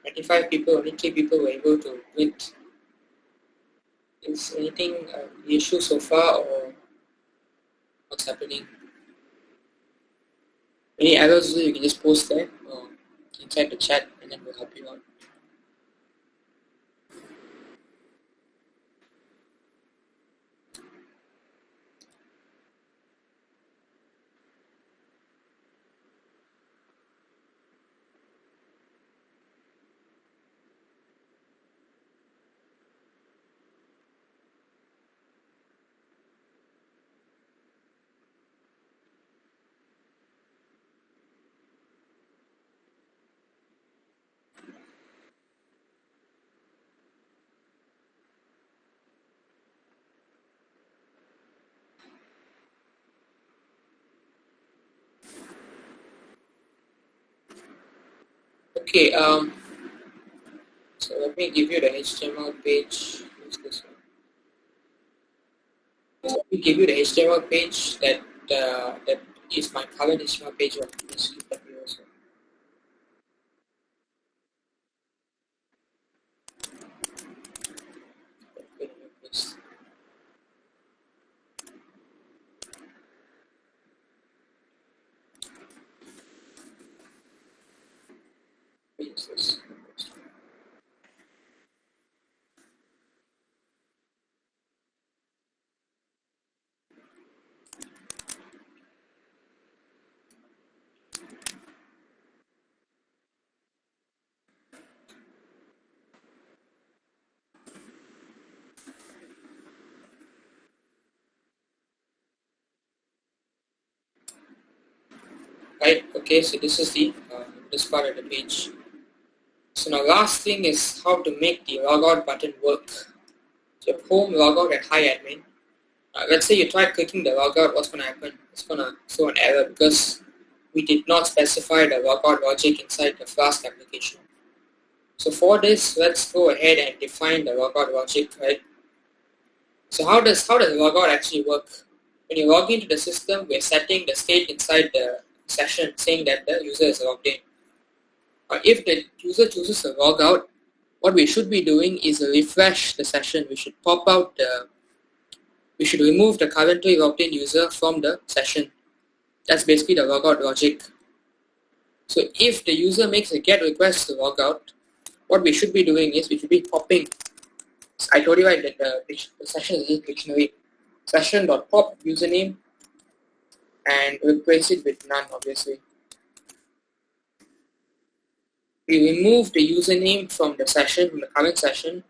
25 people, only 3 people were able to print. Is anything the issue so far, or what's happening? Any errors, you can just post there or inside the chat, and then we'll help you out. Okay, so let me give you the HTML page. What's this one? So let me give you the HTML page that that is my current HTML page of this also. Right, okay, so this is the this part of the page. So now last thing is how to make the logout button work. So home logout at hi admin. Let's say you try clicking the logout, what's going to happen? It's going to throw an error because we did not specify the logout logic inside the Flask application. So for this, let's go ahead and define the logout logic, right? So how does the logout actually work? When you log into the system, we're setting the state inside the session saying that the user is logged in. If the user chooses to log out, what we should be doing is refresh the session. We should pop out we should remove the currently logged in user from the session. That's basically the logout logic. So if the user makes a GET request to log out, what we should be doing is we should be popping. I told you right that the session is a dictionary. Session.pop username and replace it with none, obviously. We remove the username from the session, from the current session,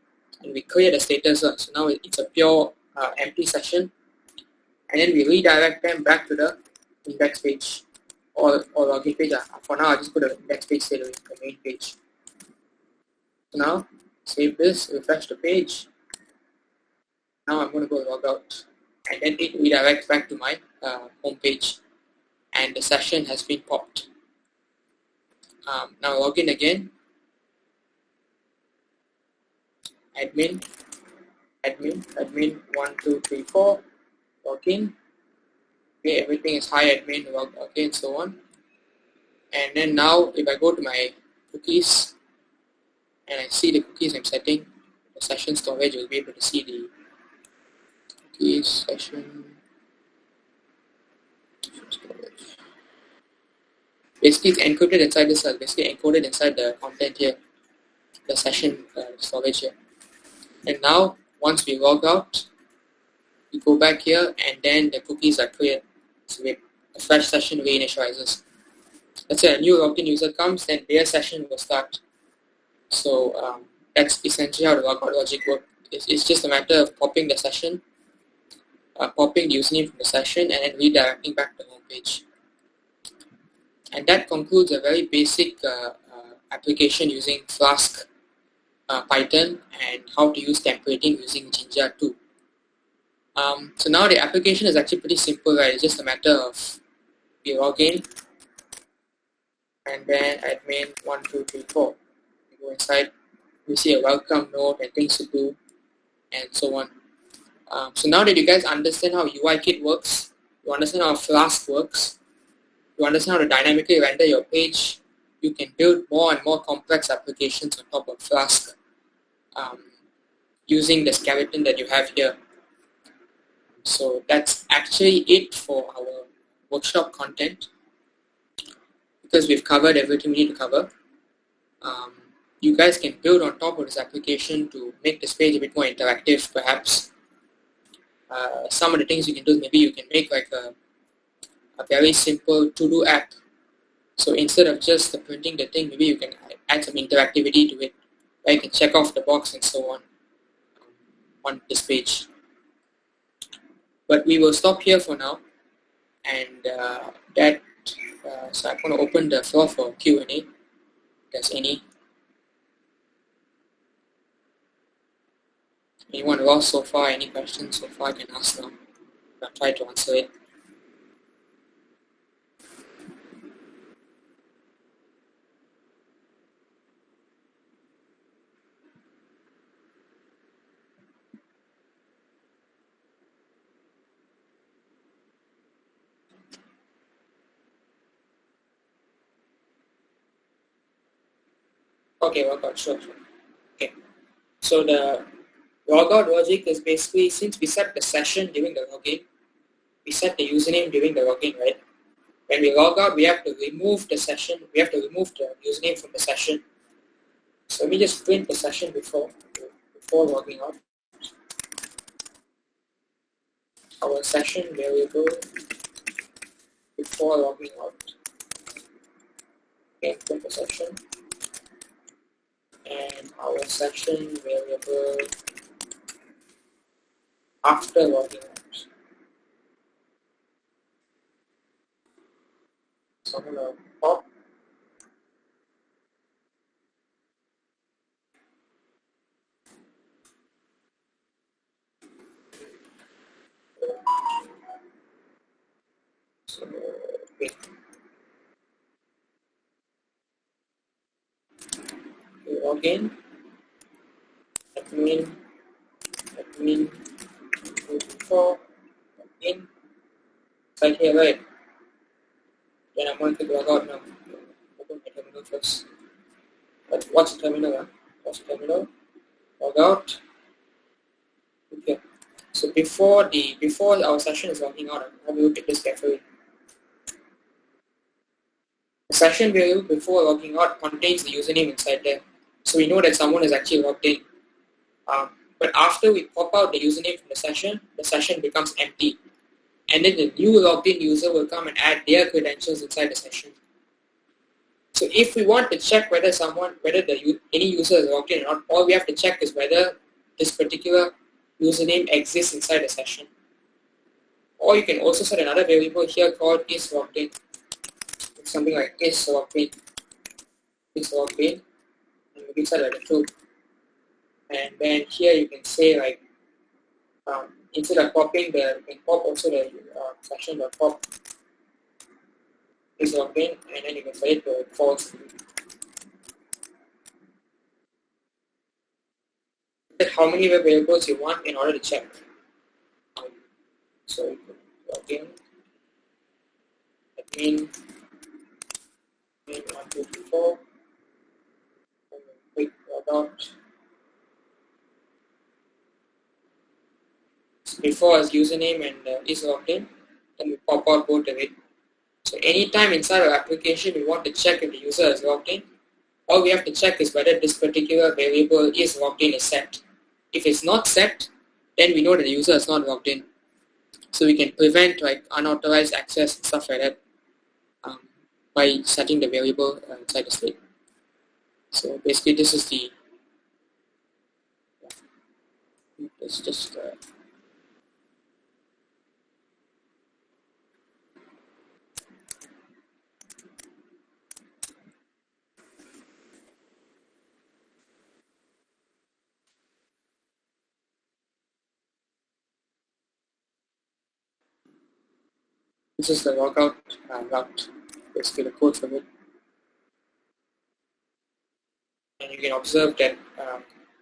and we clear the status. So now it's a pure empty session, and then we redirect them back to the index page or login page. For now, I'll just put the index page straight away, the main page. So now, save this, refresh the page. Now I'm going to go log out, and then it redirects back to my home page. and the session has been popped. Now log in again. Admin 1 2 3 4. Log in. Okay, everything is hi admin, okay, and so on. And then now if I go to my cookies and I see the cookies I'm setting, the session storage, you'll be able to see the cookies session storage. Basically it's encrypted inside the cell, basically encoded inside the content here, the session storage here. And now once we log out, we go back here and then the cookies are cleared. So a fresh session reinitializes. Let's say a new login user comes, then their session will start. So that's essentially how the logout logic works. It's just a matter of popping the session, popping the username from the session, and then redirecting back to the home page. And that concludes a very basic application using Flask, Python, and how to use templating using Jinja 2. So now the application is actually pretty simple, right? It's just a matter of we log in and then admin 1 2 3 4. We go inside, we see a welcome note and things to do and so on. So now that you guys understand how UIKit works, you understand how Flask works, you understand how to dynamically render your page, you can build more and more complex applications on top of Flask using the skeleton that you have here. So that's actually it for our workshop content, because we've covered everything we need to cover. You guys can build on top of this application to make this page a bit more interactive, perhaps. Some of the things you can do is maybe you can make like a very simple to-do app. So instead of just printing the thing, maybe you can add some interactivity to it, where you can check off the box and so on this page. But we will stop here for now, and so I'm going to open the floor for Q&A, if there's any. Anyone lost so far, any questions so far, I can ask now. I'll try to answer it. Okay, workout, sure. Okay, so the logout logic is basically, since we set the session during the login, we set the username during the login, right? When we log out, we have to remove the session, we have to remove the username from the session. So let me just print the session before logging out. Our session variable before logging out. Okay, print the session. And our session variable after logging out. So I'm going to pop so wait. Log in, admin 224, log in, right here, right? Then I'm going to log out now. Open my terminal first. But what's the terminal? Huh? What's the terminal? Log out. Okay. So before our session is logging out, I'm going to look at this carefully. The session variable before logging out contains the username inside there. So we know that someone is actually logged in. But after we pop out the username from the session becomes empty. And then the new logged in user will come and add their credentials inside the session. So if we want to check whether any user is logged in or not, all we have to check is whether this particular username exists inside the session. Or you can also set another variable here called is logged in. It's something like is logged in. Is logged in. And we can set like a true. And then here you can say like instead of popping you can pop also the session.pop is logged in, and then you can set it to false. How many web variables you want in order to check. So you could log in, admin 1, 2, 3, 4, and then click log out. Before as username and is logged in, then we pop out both of it. So anytime inside our application we want to check if the user is logged in, all we have to check is whether this particular variable is logged in is set. If it's not set, then we know that the user is not logged in. So we can prevent like unauthorized access and stuff like that by setting the variable inside the state. So basically this is the it's just this is the logout route, basically the code for it. And you can observe that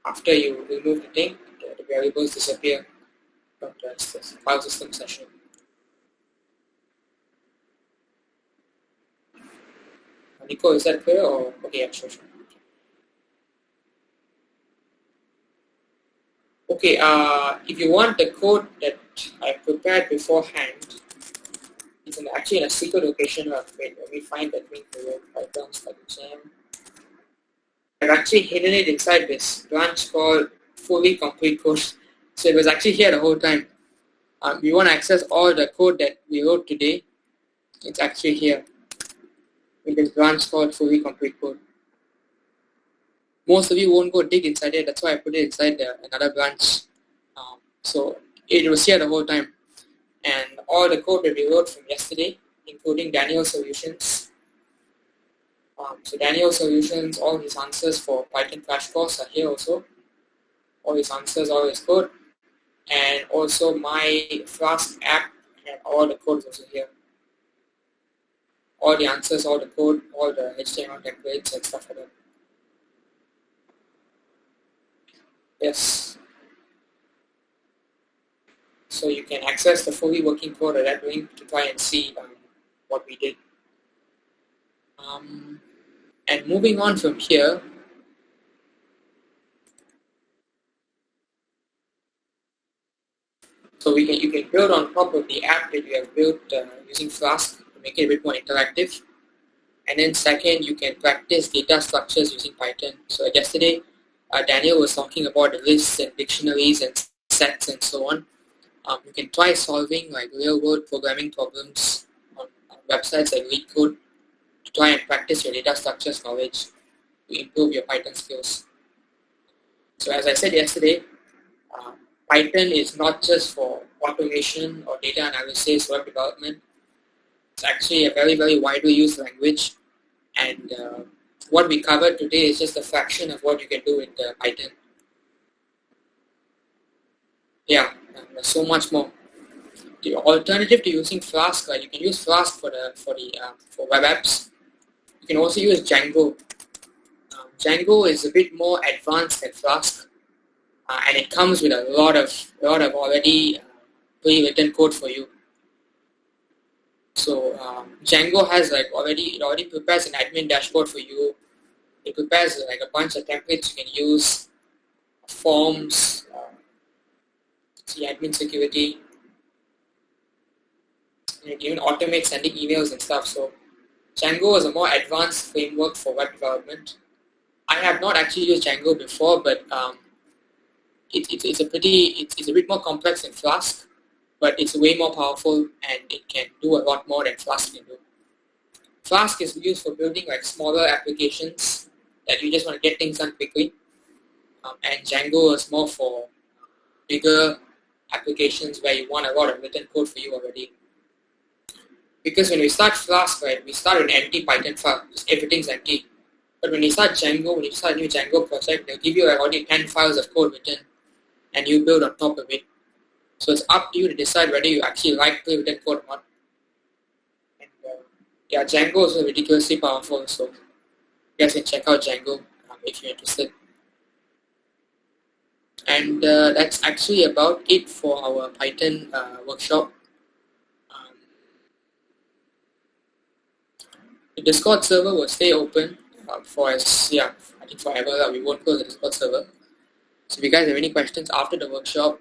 after you remove the thing, the variables disappear from the file system session. Nico, is that clear or okay? Yeah, sure. Okay, if you want the code that I prepared beforehand, it's actually in a secret location. Wait, let me find that link for you. Python/jam. I've actually hidden it inside this branch called fully complete code. So it was actually here the whole time. We want to access all the code that we wrote today. It's actually here in this branch called fully complete code. Most of you won't go dig inside it. That's why I put it inside another branch. So it was here the whole time. And all the code that we wrote from yesterday, including Daniel's solutions. So Daniel's solutions, all his answers for Python crash course are here also. All his answers, all his code. And also my Flask app and all the code is also here. All the answers, all the code, all the HTML templates and stuff like that. Yes. So you can access the fully working code at that link to try and see what we did. And moving on from here, so you can build on top of the app that you have built using Flask to make it a bit more interactive. And then second, you can practice data structures using Python. So yesterday, Daniel was talking about lists and dictionaries and sets and so on. You can try solving like real-world programming problems on websites like LeetCode to try and practice your data structures knowledge to improve your Python skills. So as I said yesterday, Python is not just for automation or data analysis, web development. It's actually a very, very widely used language. And what we covered today is just a fraction of what you can do with Python. Yeah, there's so much more. The alternative to using Flask, you can use Flask for web apps. You can also use Django. Django is a bit more advanced than Flask, and it comes with a lot of already pre-written code for you. So Django has it already prepares an admin dashboard for you. It prepares like a bunch of templates you can use, forms, the admin security, and it even automates sending emails and stuff. So Django is a more advanced framework for web development. I have not actually used Django before, but it's a bit more complex than Flask, but it's way more powerful and it can do a lot more than Flask can do. Flask is used for building like smaller applications that you just want to get things done quickly, and Django is more for bigger applications where you want a lot of written code for you already. Because when we start Flask, right, we start with an empty Python file, just everything's empty. But when you start Django, when you start a new Django project, they'll give you like already 10 files of code written, and you build on top of it. So it's up to you to decide whether you actually like pre-written code or not. And Yeah, Django is ridiculously powerful, so you guys can check out Django if you're interested. And that's actually about it for our Python workshop. Um, the Discord server will stay open for I think forever. We won't close the Discord server. So if you guys have any questions after the workshop,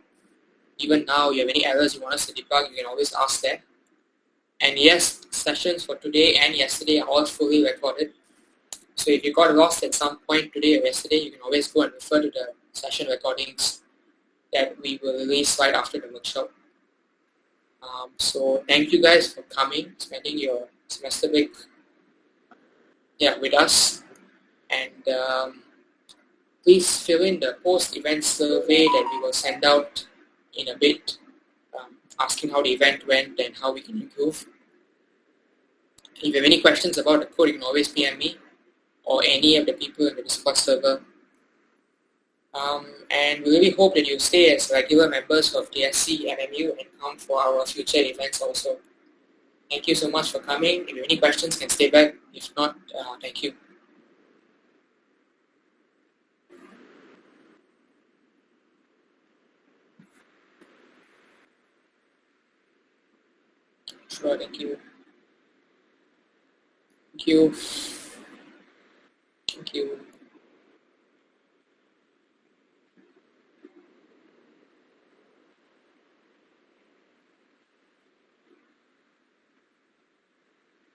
even now you have any errors you want us to debug, you can always ask there. And yes, sessions for today and yesterday are all fully recorded. So if you got lost at some point today or yesterday, you can always go and refer to the session recordings that we will release right after the workshop. So thank you guys for coming, spending your semester break with us. And please fill in the post-event survey that we will send out in a bit, asking how the event went and how we can improve. If you have any questions about the code, you can always PM me or any of the people in the Discord server. And we really hope that you stay as regular members of DSC MMU and come for our future events also. Thank you so much for coming. If you have any questions, can stay back. If not, thank you. Sure, thank you. Thank you. Thank you.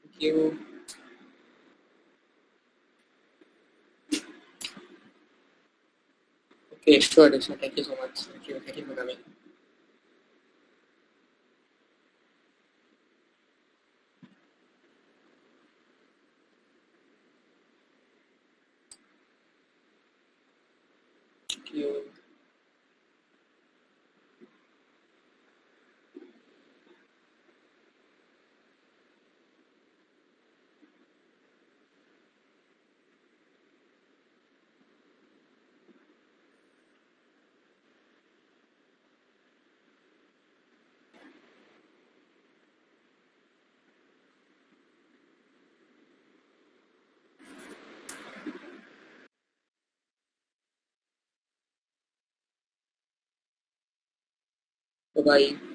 Thank you. Okay, sure, Dixon. Thank you so much. Thank you. Thank you for coming. Thank you. Bye-bye.